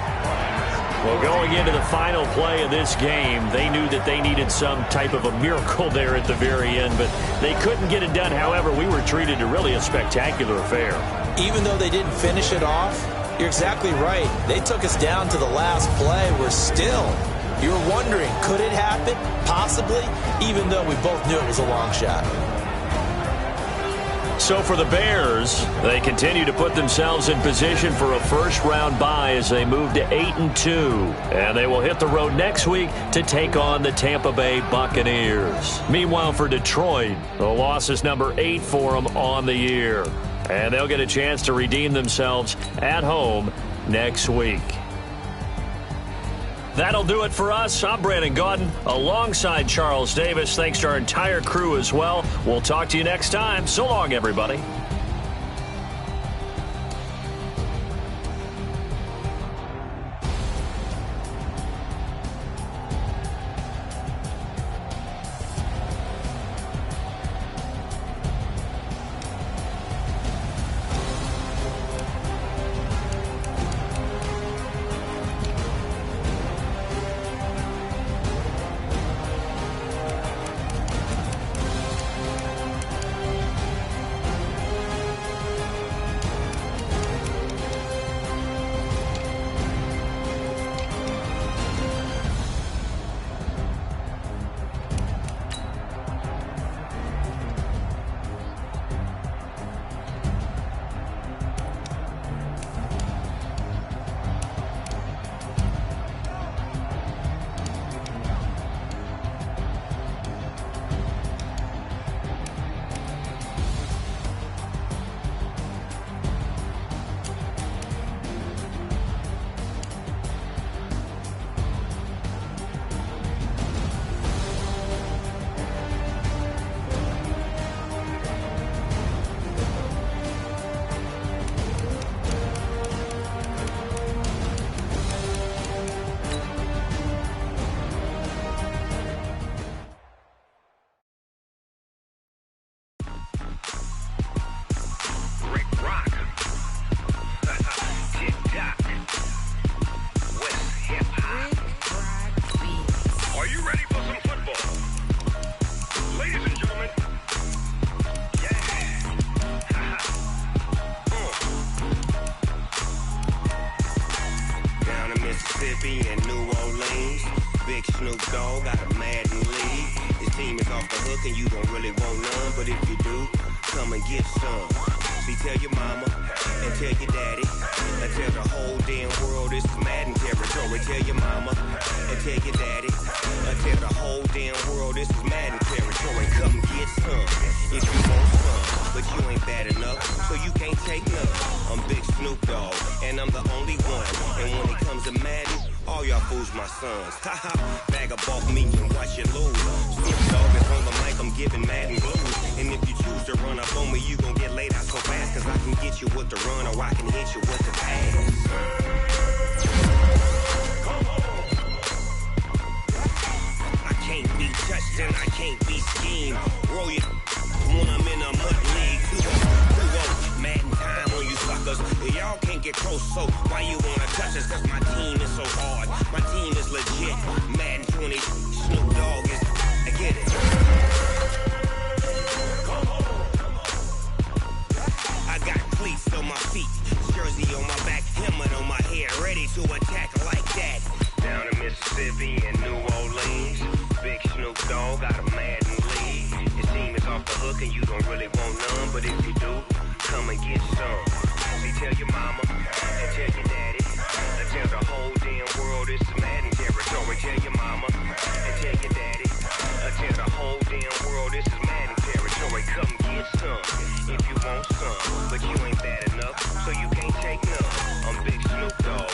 Well, going into the final play of this game, they knew that they needed some type of a miracle there at the very end, but they couldn't get it done. However, we were treated to really a spectacular affair. Even though they didn't finish it off, you're exactly right. They took us down to the last play. We're still, you're wondering, could it happen? Possibly, even though we both knew it was a long shot. So for the Bears, they continue to put themselves in position for a first-round bye as they move to 8-2. And they will hit the road next week to take on the Tampa Bay Buccaneers. Meanwhile, for Detroit, the loss is number 8 for them on the year. And they'll get a chance to redeem themselves at home next week. That'll do it for us. I'm Brandon Gaudin alongside Charles Davis. Thanks to our entire crew as well. We'll talk to you next time. So long, everybody. But you ain't bad enough, so you can't take none. I'm Big Snoop Dogg.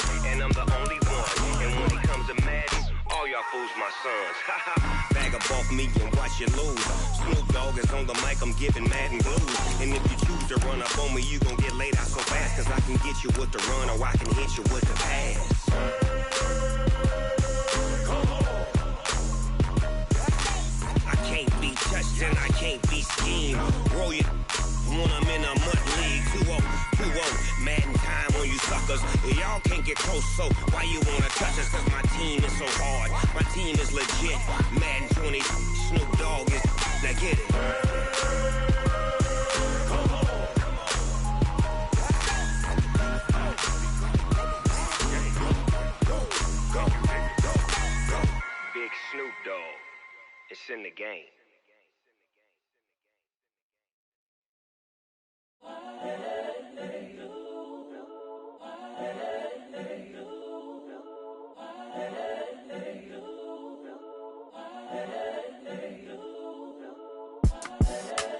off me and watch you lose. Snoop Dogg is on the mic, I'm giving Madden blues. And if you choose to run up on me, you gon' get laid out so fast. Cause I can get you with the run or I can hit you with the pass. I can't be touched and I can't be schemed. Roll you when I'm in a mud league. 2-0, 2-0, Madden time on you suckers. Y'all can't get close, so why you wanna touch us? Cause my team is so hard, my team is legit. Madden 20, Snoop Dogg is, now get it. Big Snoop Dogg, it's in the game.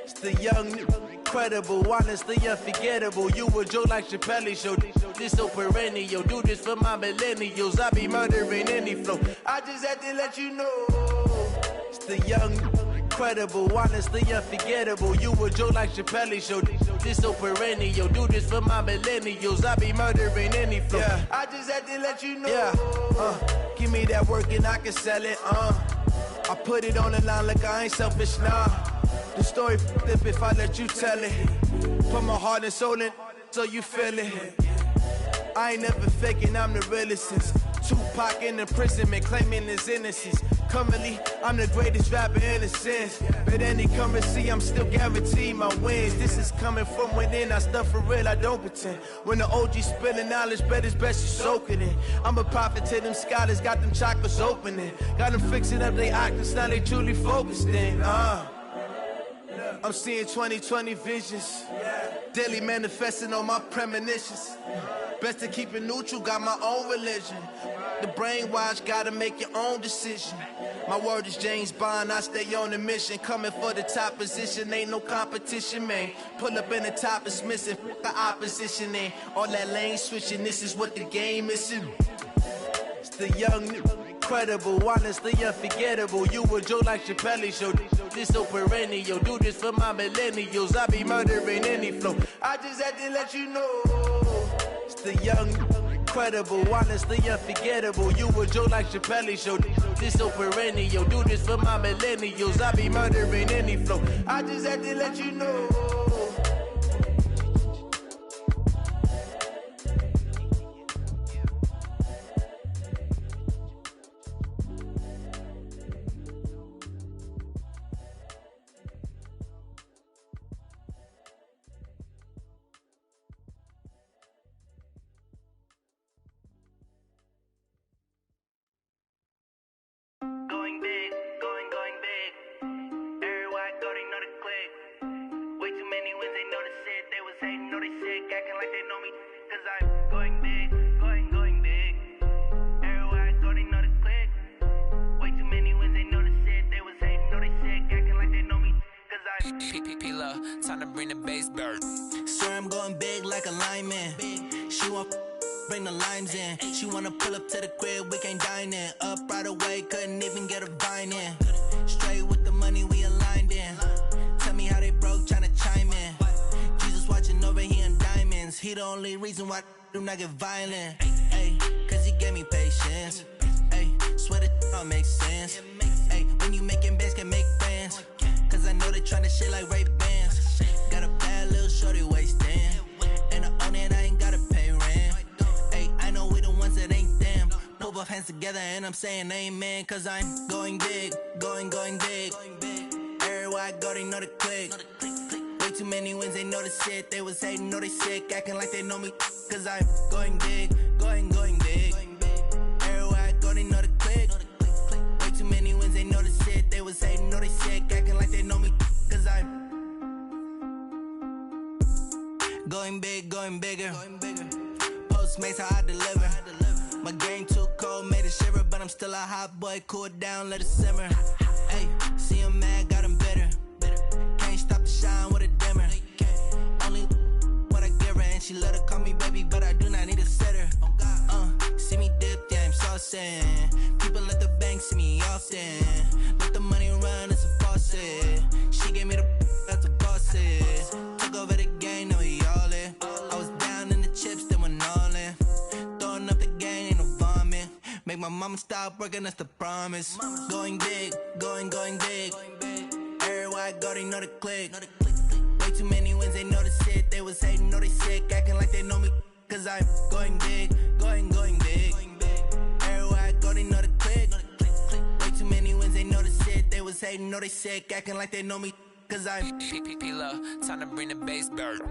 It's the young, incredible, honestly unforgettable. You a joke like Chappelle Show. This so perennial. Do this for my millennials. I be murdering any flow. I just had to let you know. It's the young, incredible, honestly unforgettable. You a joke like Chappelle Show. This so perennial. Do this for my millennials. I be murdering any flow. Yeah. I just had to let you know. Yeah. Give me that work and I can sell it. I put it on the line like I ain't selfish, nah. The story flip if I let you tell it. Put my heart and soul in so you feel it. I ain't never faking, I'm the realest since Tupac in imprisonment, claiming his innocence. Currently, I'm the greatest rapper in a sense. But any currency, I'm still guaranteed my wins. This is coming from within, I stuff for real, I don't pretend. When the OG spilling knowledge, bet it's best you soak it in. I'm a prophet to them scholars, got them chakras opening. Got them fixing up their octaves, now they truly focused in. I'm seeing 2020 visions. Daily manifesting on my premonitions. Best to keep it neutral, got my own religion. The brainwash, gotta make your own decision. My word is James Bond, I stay on a mission. Coming for the top position, ain't no competition, man. Pull up in the top, it's missing, the opposition, ain't all that lane switching, this is what the game is. It's the young, incredible, honestly unforgettable. You a joke like Chappelle Show. This so perennial. Do this for my millennials. I be murdering any flow. I just had to let you know. It's the young, incredible, honestly unforgettable. You a joke like Chappelle Show. This so perennial. Do this for my millennials. I be murdering any flow. I just had to let you know. Going big, going big. Everywhere I go, they know the click. Way too many wins, they know the shit. They was hating, know they sick, acting like they know me. Cause I'm going big, going big. Everywhere I go, they know the click. Way too many wins, they know the shit. They was hating, know they sick, acting like they know me. Cause I'm P-P-P-Love, time to bring the bass bird. Swear I'm going big like a lineman. She want bring the limes in. She wanna pull up to the crib, we can't dine in. Up right away, couldn't even get a vine in. Straight with the money, we aligned in. Tell me how they broke, tryna chime in. Jesus watching over here in diamonds. He the only reason why do not get violent. Ay, cause he gave me patience. Ay, swear that don't make sense. Ay, when you making bands, can make friends. Cause I know they tryna shit like Ray-Bans. Got a bad little shorty wasting. And I own it, I ain't gotta pay rent. I know we the ones that ain't them. Pull both hands together and I'm saying amen. Cause I'm going big, going big. Everywhere I go, they know the click. Way too many wins, they know the shit. They was hating, know they sick, acting like they know me. Cause I'm going big, going big. Everywhere I go, they know the click. Way too many wins, they know the shit. They was hating, know they sick, acting like they know me. Cause I'm going big, going bigger. Postmates how I deliver. My game too cold, made it shiver, but I'm still a hot boy. Cool it down, let it simmer. Hey, see him mad, got him bitter. Can't stop the shine with a dimmer. Only what I give her, and she let her call me baby, but I do not need a sitter. See me dip, yeah, I'm saucing. People at the bank see me often. Let the money run, I'ma stop working, that's the promise. Going big, going big. Everywhere I go, they know the click. Way too many wins, they know the shit. They was hating, know they sick, acting like they know me. Cause I'm going big, going big. Everywhere I go, they know the click. Way too many wins, they know the shit. They was hating, know they sick, acting like they know me. Cause I'm P-P-P-Love, time to bring the bass bird.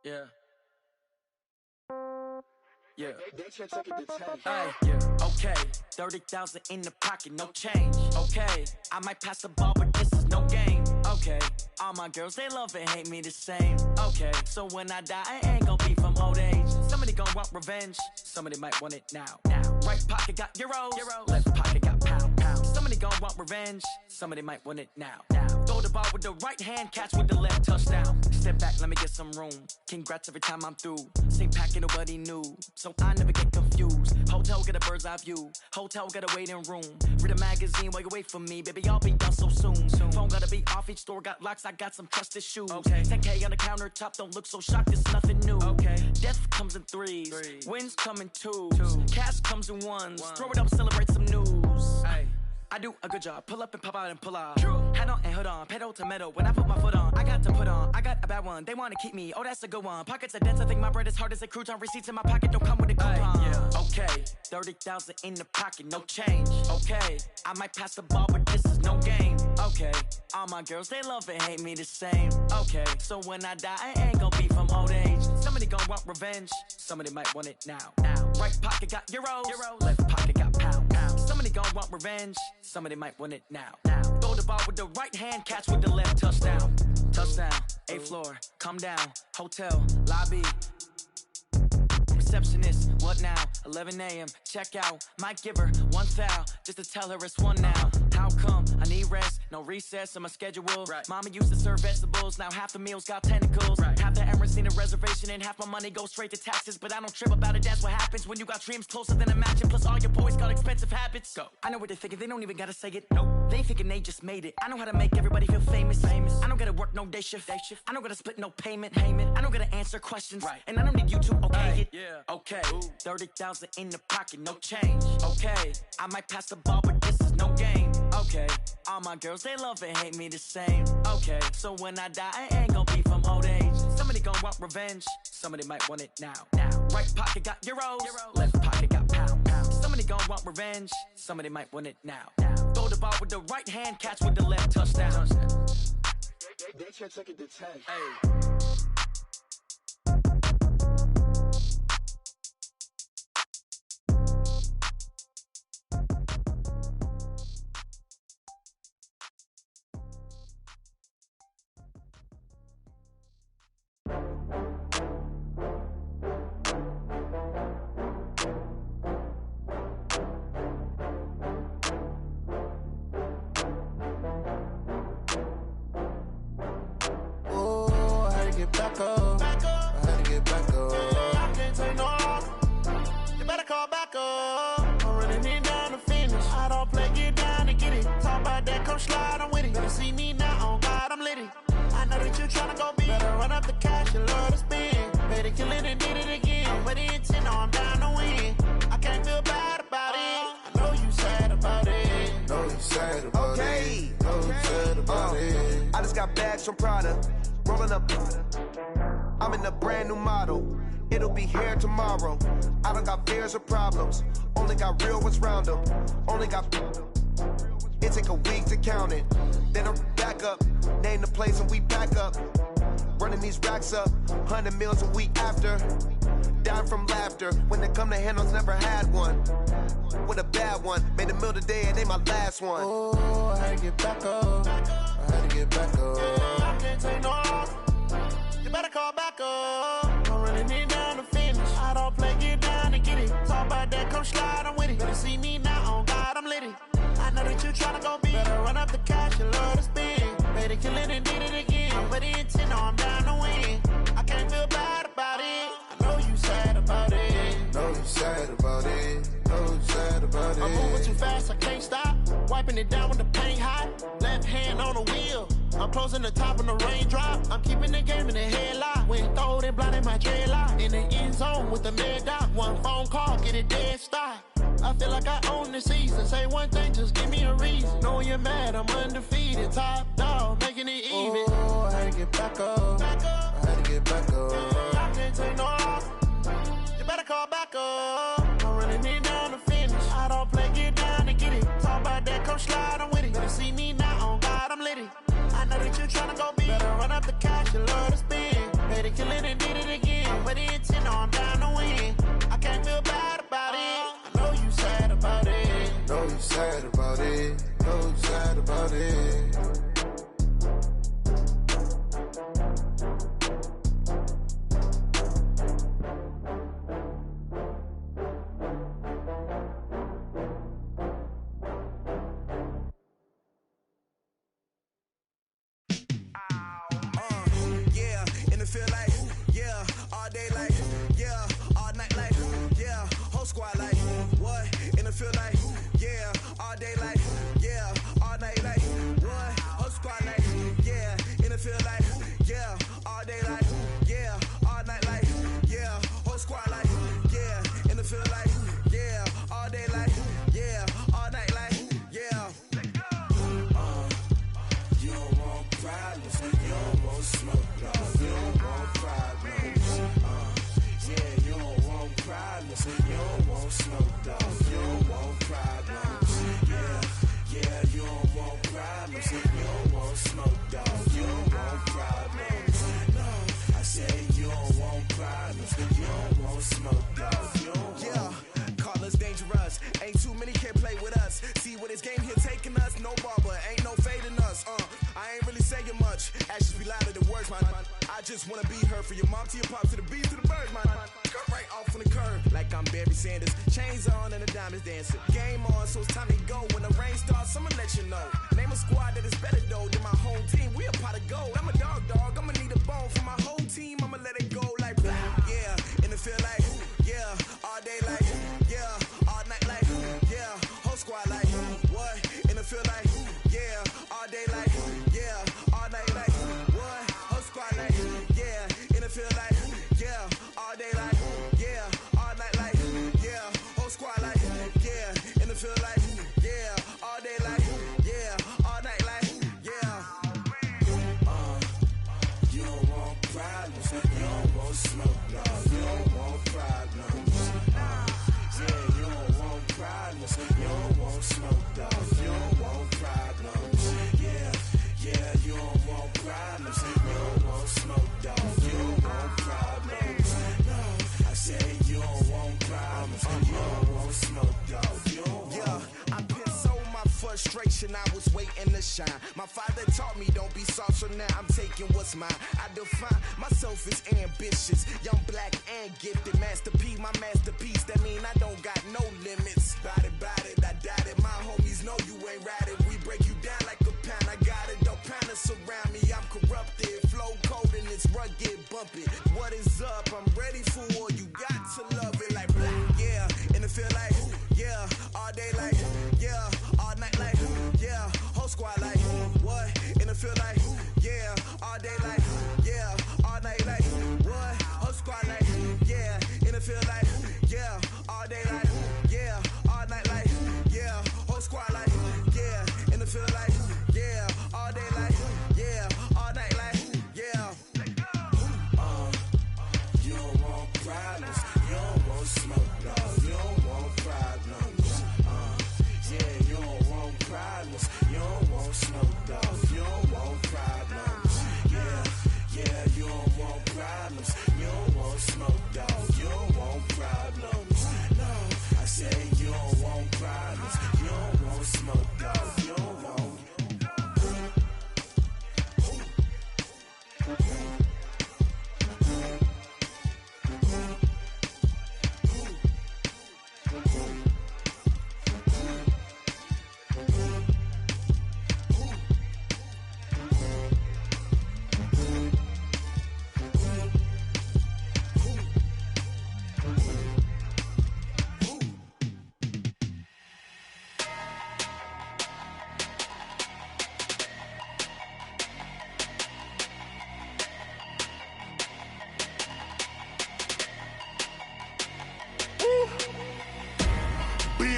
Yeah. Yeah. Hey, yeah. Okay. 30,000 in the pocket, no change. Okay. I might pass the ball, but this is no game. Okay. All my girls, they love and hate me the same. Okay. So when I die, I ain't gon' be from old age. Somebody gon' want revenge. Somebody might want it now. Right pocket got euros. Left pocket got pound. Somebody gon' want revenge. Somebody might want it now. Throw the ball with the right hand, catch with the left, touchdown. Step back, let me get some room. Congrats every time I'm through. Same packet, nobody knew, so I never get confused. Hotel get a bird's eye view. Hotel got a waiting room. Read a magazine while you wait for me, baby. I'll be done so soon. Phone gotta be off. Each store got locks. I got some trusted shoes. 10K on the countertop. Don't look so shocked. It's nothing new. Death comes in threes. Wins come in twos. Cash comes in ones. Throw it up, celebrate some news. I do a good job. Pull up and pop out and pull out. Head on and hood on. Pedal to metal. When I put my foot on, I got to put on. I got a bad one. They want to keep me. Oh, that's a good one. Pockets are dense. I think my bread is hard as a crouton. Receipts in my pocket don't come with a coupon. Okay. 30,000 in the pocket. No change. Okay. I might pass the ball, but this is no game. Okay. All my girls, they love and hate me the same. Okay. So when I die, I ain't gon' be from old age. Somebody gon' want revenge. Somebody might want it now. Right pocket got euros. Left pocket got pound. Somebody gon' want revenge. Somebody might want it now. Throw the ball with the right hand, catch with the left, touchdown. Touchdown, 8th floor, come down, hotel, lobby. Receptionist, what now? 11 a.m., check out. Might give her one foul, just to tell her it's one now. How come? I need rest, no recess on my schedule. Mama used to serve vegetables, now half the meals got tentacles. Half the Emirates need a reservation and half my money goes straight to taxes. But I don't trip about it, that's what happens when you got dreams closer than a match. And plus all your boys got expensive habits. Go. I know what they're thinking, they don't even gotta say it. Nope. They thinking they just made it. I know how to make everybody feel famous. I don't gotta work no day shift. I don't gotta split no payment. I don't gotta answer questions. And I don't need you to okay it. Okay, 30,000 in the pocket, no change. Okay, I might pass the ball, but this is no game. Okay, all my girls, they love and hate me the same. Okay, so when I die, I ain't gon' be from old age. Somebody gon' want revenge. Somebody might want it now. Right pocket got euros. Left pocket got pound. Somebody gon' want revenge. Somebody might want it now. Throw the ball with the right hand, catch with the left, touchdown. They can't take it to 10. Back up. I had to get back up. I can't take no loss. You better call back up. I'm running it down to finish. I don't play, get down to get it. Talk about that, come slide, I'm with it. Better see me now, on God, I'm lit it. I know that you tryna go big. Better run up the cash, you love to spend. Better kill it and did it again. I'm with the intent, I'm down to win. I can't feel bad about it. I know you sad about it. Know you sad about it. Know you sad about it. I just got bags from Prada. Rolling up, I'm in a brand new model. It'll be here tomorrow. I don't got fears or problems. Only got real ones round them. Only got. It take a week to count it. Then I'm back up. Name the place and we pack up. Running these racks up. 100 meals a week after. Dying from laughter. When they come to handles, never had one. With a bad one. Made a meal today and they my last one. Oh, I had to get back up. I had to get back up. I can't take no loss. You better call back up. Don't really need down to finish. I don't play, get down and get it. Talk about that, come slide, I'm with it. Better see me now, on God, I'm litty. I know that you tryna go big. Better run up the cash, you love to spend. Better kill it and did it again. I'm with the intent, no, I'm down to win. I can't feel bad about it. I know you sad about it. Know you sad about it. Know you sad about it. I'm moving too fast, I can't stop. Wiping it down when the paint hot. Left hand on the wheel. I'm closing the top when the raindrop. I'm keeping the game in the headlock. When throwed and blinded my dreadlock. In the end zone with the mad dot. One phone call, get it dead stop. I feel like I own the season. Say one thing, just give me a reason. Knowing you're mad, I'm undefeated. Top dog, making it even. Oh, I had to get back up. I had to get back up. I can't take no loss. You better call back up. Don't really need down to finish. I don't play, get down to get it. Talk about that, come slide, I'm with it. Better see me now, on God, I'm litty. I know that you tryna go big. Better run up the cash, you love to spend. Better kill it and did it again. With the intent, no, I'm down to win. I can't feel bad about it. I know you sad about it. Know you sad about it. Know you sad about it. Yeah, and it feel like, yeah, all day like, yeah, all night like, yeah, whole squad like, what? And it feel like, yeah, all day like, yeah, all night like, what? Whole squad like, yeah, and it feel like, yeah, all day like, yeah, all night like, yeah, whole squad like, yeah, and it feel like, yeah, all day like, yeah, all night like, yeah. You don't want problems, you don't want smoke, dog. You don't want problems. Yeah, you don't want problems. You don't want smoke, dog. You don't want problems. Yeah, you don't want problems. You don't want smoke, dog. You don't want problems. No, I said you don't want problems. You don't want smoke, dog. You don't want. Call us dangerous. Ain't too many can play with us. See what this game here taking us. No barber, ain't no fading us. I ain't really saying much. Actions be louder than words, man. I just wanna be heard. For your mom to your pop to the beat to the birds, man. Cut right off on the curb like I'm Barry Sanders. Chains on and the diamonds dancing. Game on, so it's time to go. When the rain starts, I'ma let you know. Name a squad that is better though than my home team. We a pot of gold. I'm a dog. I'ma need a bone for my whole team. I'ma let it go like blah. Yeah, and it feel like, yeah, all day like, yeah, all night like, yeah, whole squad like, what? And it feel like, yeah, all day like, yeah, all night like, what? Whole squad like, yeah, and it feel like, yeah, all day like, yeah, all night like, yeah, whole squad like, yeah, and it feel like, yeah, all day like, yeah, all night like, yeah. You don't want problems, you don't want smoke, dog. You don't want problems. Yeah, you don't want problems, you don't want smoke, dog. You don't want problems. Yeah, you don't want problems, you don't want smoke, dog. You don't want problems. No, I said you don't want problems, you don't want smoke, dog. You don't want. I been so my frustration, I was waiting to shine. My father taught me don't be soft, so now I'm taking what's mine. I define myself as ambitious, young, black, and gifted. Master P, my masterpiece, that mean I don't got no limits. Bout it, I doubt it. My homies know you ain't ride it. We break you down like a pound. I got it, don't pound us around me. I'm corrupted, flow cold and it's rugged, bump it. What is up? I'm ready for war. You got to love it like black. Yeah, and it feel like, yeah, all day like, yeah, all night like, yeah, whole squad like, what? And it feel like, yeah, all day like, yeah, all night like, what? Whole squad like, yeah, and it feel like, yeah, all day like, yeah, all night like, yeah, whole squad like, yeah, and it feel like, yeah, all day like, yeah, all night like, yeah. You don't want problems, you don't want smoke, dog. You don't want problems. Yeah, you don't want problems, you don't want smoke, dog. You don't want problems. Yeah, you don't want problems, you don't want smoke, dog. You don't want problems. No, I say you don't want problems, you don't want smoke, dog. You don't want.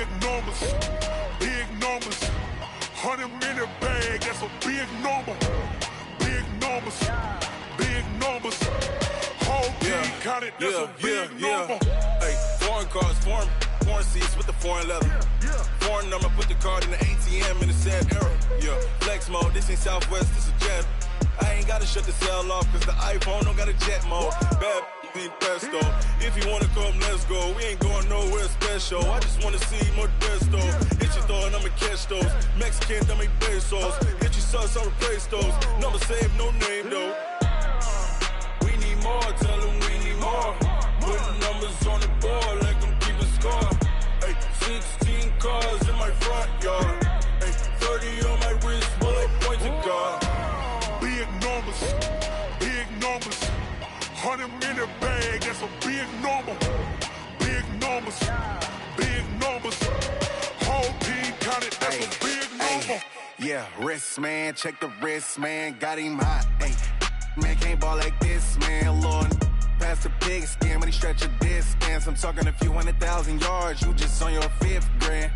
big numbers, big numbers. 100-minute bag, that's a big number. Big numbers, big numbers. Whole team counted, that's a big number. Hey, foreign cars, foreign seats with the foreign leather. Foreign number, put the card in the ATM in the sad era. Yeah, flex mode, this ain't Southwest, this a jet. I ain't gotta shut the cell off, cause the iPhone don't got a jet mode. Bad ain't pesto. If you wanna come, let's go. We ain't going nowhere special. I just wanna see more pesto. Hit your thought, I'ma catch those. Mexican, dummy pesos. Hit your sus, I'll replace those. Number saved, no name though. We need more, tell them we need more. Putting numbers on the board like I'm keeping score. Hey, 16 cars in my front yard. Hey, 30 on my wrist, while I point to God. Big numbers, big numbers. 100-minute bag, that's a big number. Big numbers, big numbers. Whole team counted, that's a big number. Yeah, wrist man, check the wrist man, got him hot. Ay, man can't ball like this, man. Lord, past the pig skin, but he stretch a distance. I'm talking a few 100,000 yards, you just on your 5th grand.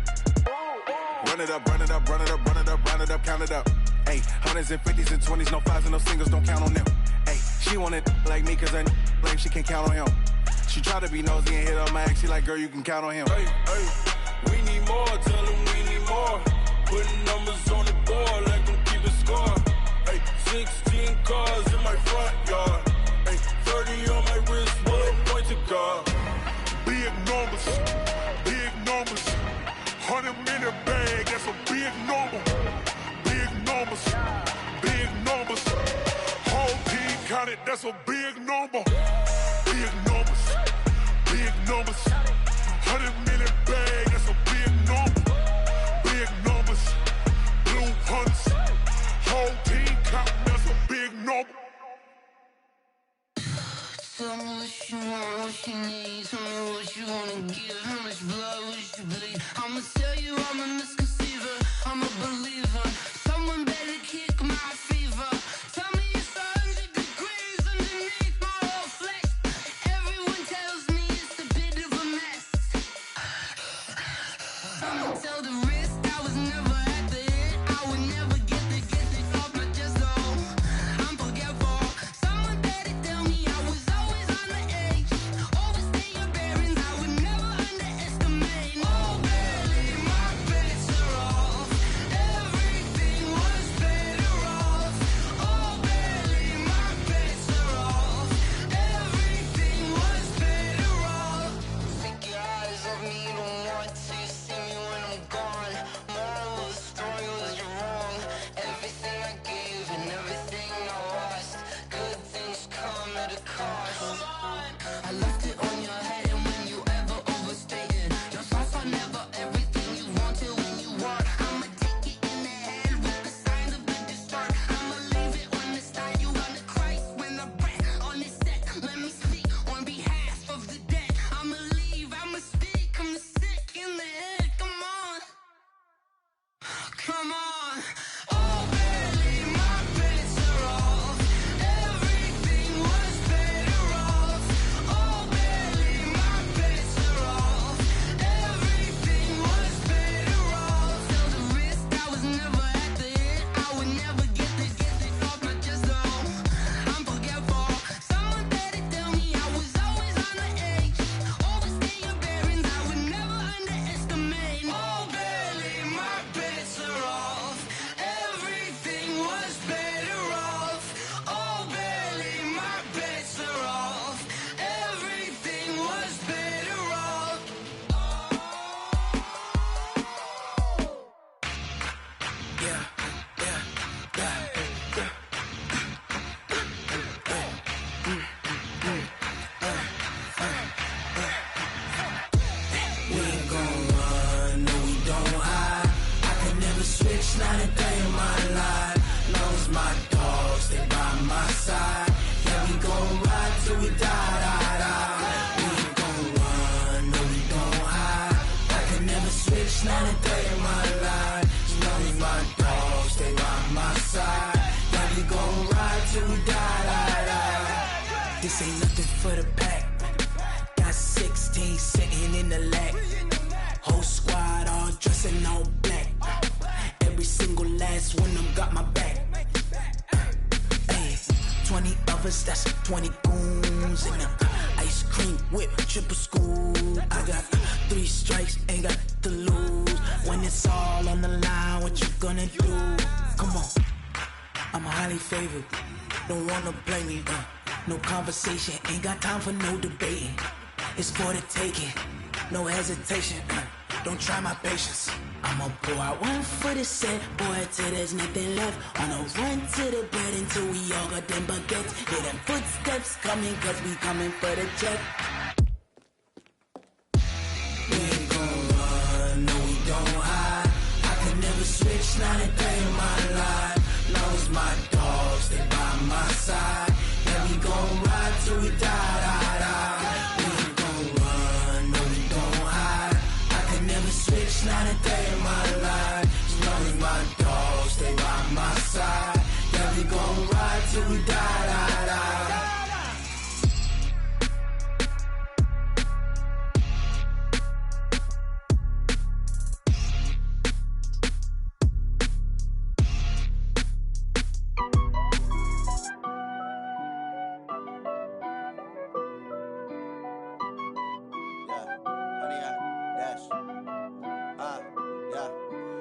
Run it up, run it up, run it up, run it up, run it up, count it up. Ay, 100s and 50s and 20s, no 5s and no singles, don't count on them. Ay, she want it like me, cause her like she can count on him. She try to be nosy and hit on my ex, she like, girl, you can count on him. Hey, hey, we need more, tell them we need more. Putting numbers on the board like I'm keeping score. Hey, 16 cars in my front yard. Hey, 30 on my wrist, while I point to God. Big numbers, big numbers. 100-minute bag, that's a big number. Big numbers, big numbers. Whole team counted, that's a big number. Big numbers, big numbers. 100-minute bag, that's a big number. Big numbers, blue hunts. Whole team counting, that's a big number. Tell me what you want, what you need. Tell me what you wanna give. How much blood would you bleed? I'ma tell you I'm a misconceiver. I'm a believer. Someone better kick my fever. Tell me it's 100 degrees underneath my whole flesh. Everyone tells me it's a bit of a mess. I'ma tell the risk I was never at the end. I would never get the off my chest though. I'm forgetful. Someone better tell me I was always on the edge. Overstay your bearings, I would never underestimate. Oh, barely, my bets are off. Everything was better off. Oh, barely, my bets are off. Everything was better off. Take your eyes off me, you don't want to see me when I'm gone. Moral of the story was you're wrong. Everything I gave and everything I lost. Good things come at a cost. I left it on your head, and when you ever overstated, your thoughts are never everything you wanted when you want. I'ma take it in the head with the signs of the distort. I'ma leave it on the side. You want to Christ when I breath on this set. Let me speak on behalf of the dead. I'ma leave, I'ma speak. I'm the sick in the head. Come on, come on. Oh, barely, my bets are off. Everything was better off. Oh, barely, my bets are off. Everything was better off. Tell the risk I was never at the end. I would never get this off my chest though. I'm forgetful. Someone better tell me I was always on the edge. Overstay your bearings, I would never underestimate. Oh, barely, my bets are off. Everything was better off. Oh, barely, my bets are off. Everything was better off. We ain't gon' run, no we don't hide. I can never switch, not a day in my life. Long as my dogs, they by my side. Yeah, we gon' ride till we die, die, die. We ain't gon' run, no we don't hide. I can never switch, not a day in my life. As long as my dogs, they by my side. Yeah, we gon' ride till we die, die, die. This ain't nothing for the pack. Got 16 sitting in the lag. Whole squad 20 goons and ice cream whip, triple scoop. I got 3 strikes, ain't got to lose. When it's all on the line, what you gonna do? Come on, I'm highly favored. Don't wanna blame me. No conversation, ain't got time for no debating. It's for the taking, no hesitation. Don't try my patience. I'ma pour out one for the set, boy, till there's nothing left. On a run to the bread until we all got them baguettes. Hear them footsteps coming, cause we coming for the check. We ain't gon' run, no we don't hide. I can never switch, not a day in my life. Long as my dogs, they by my side. Yeah, we gon' ride till we die, die, die. We ain't gon' run, no we don't hide. I can never switch, not a day in my life. As long as my dogs, they by my side. Yeah, we gon' ride till we die, die, die.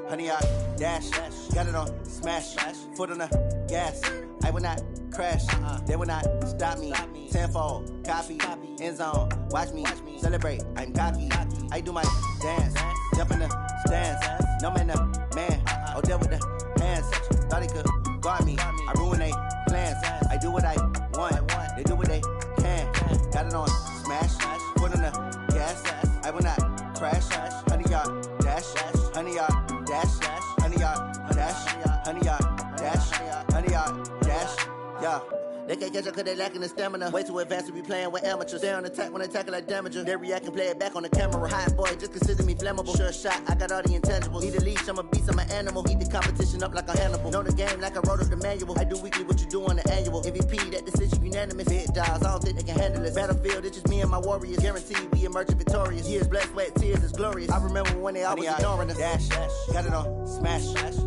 Honey, I dash, got it on smash, foot on the gas. I will not crash, they will not stop me. Tenfold, copy, end zone, watch me celebrate. I'm cocky, I do my dance, jump in the stands. No man, the man, oh, deal with the hands. Thought he could guard me, I ruin they plans. I do what I want, they do what they can. Got it on smash, foot on the gas. I will not crash, honey, y'all dash, honey, y'all dash, honey, y'all dash, honey, y'all dash, honey, y'all dash, yeah. They can't catch up cause they lacking the stamina. Way too advanced to be playing with amateurs. Stay on attack when they tackle like damager. They react and play it back on the camera. Hot boy, just consider me flammable. Sure shot, I got all the intangibles. Need a leash, I'm a beast, I'm an animal. Eat the competition up like a Hannibal. Know the game like I wrote up the manual. I do weekly what you do on the annual. MVP, that decision unanimous. Big dogs, I don't think they can handle this. Battlefield, it's just me and my warriors. Guaranteed we emerging victorious. Years, blood, sweat, tears, it's glorious. I remember when they always ignoring us. Dash, got it on smash,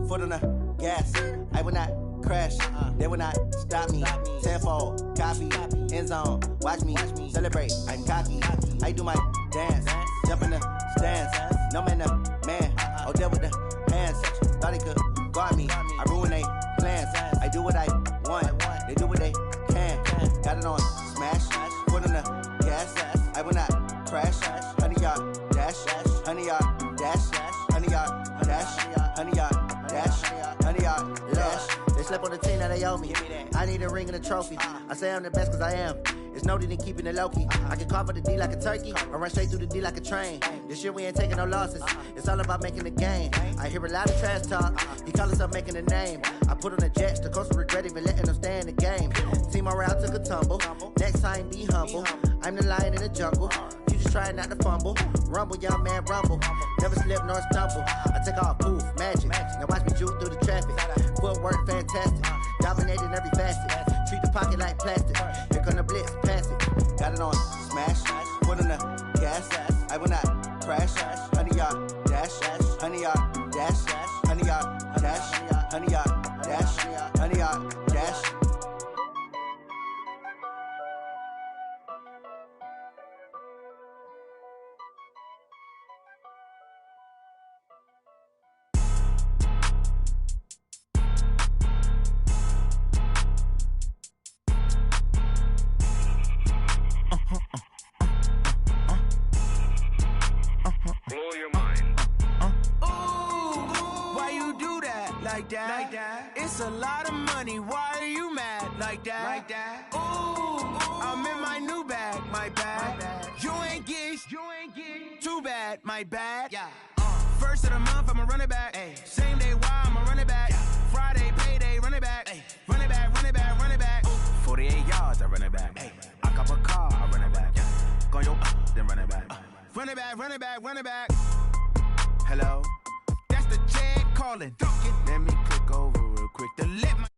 foot on the gas. I will not crash, they will not stop me. Tenfold, copy, end zone, watch me celebrate. I'm cocky, I do my dance, jump in the stands. No man, the man, oh, deal with the hands. Thought he could guard me, I ruin they plans. I do what I want, they do what they can. Got it on smash, foot on the gas. I will not crash, honey, y'all dash, honey, y'all dash, honey, y'all dash, honey, y'all dash, honey, y'all dash. They slept on the team that they owe me. I need a ring and a trophy. I say I'm the best cause I am. It's no need in keeping it low-key. I can carve up the D like a turkey or run straight through the D like a train. This year we ain't taking no losses. It's all about making the game. I hear a lot of trash talk. He call himself making a name. I put on the Jets. The coach will regret even letting them stay in the game. Team morale took a tumble. Next time be humble. I'm the lion in the jungle. You just trying not to fumble. Rumble, young man, rumble. Never slip nor stumble. I take off, poof, magic. Now watch me juke through the traffic. Footwork fantastic. Dominating every facet. Treat the pocket like plastic. Here come the blitz, pass it. Got it on smash. Foot on the gas. I will not crash. Honey, y'all dash. Honey, y'all dash. Honey, y'all dash. Honey, y'all dash. Honey, y'all dash. Blow your mind. Why you do that? Like that? It's a lot of money. Why are you mad? Like that? Ooh, I'm in my new bag. My bad. You ain't get too bad. My bad. Yeah. First of the month, I'ma run it back. Same day, why I'ma run it back. Friday, payday, run it back. Run it back, run it back, run it back. 48 yards, I run it back. I cop a car, I run it back. Go your then run it back. Run it back, run it back, run it back. Hello? That's the Chad calling. Let me click over real quick to let my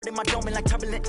in my dome like turbulent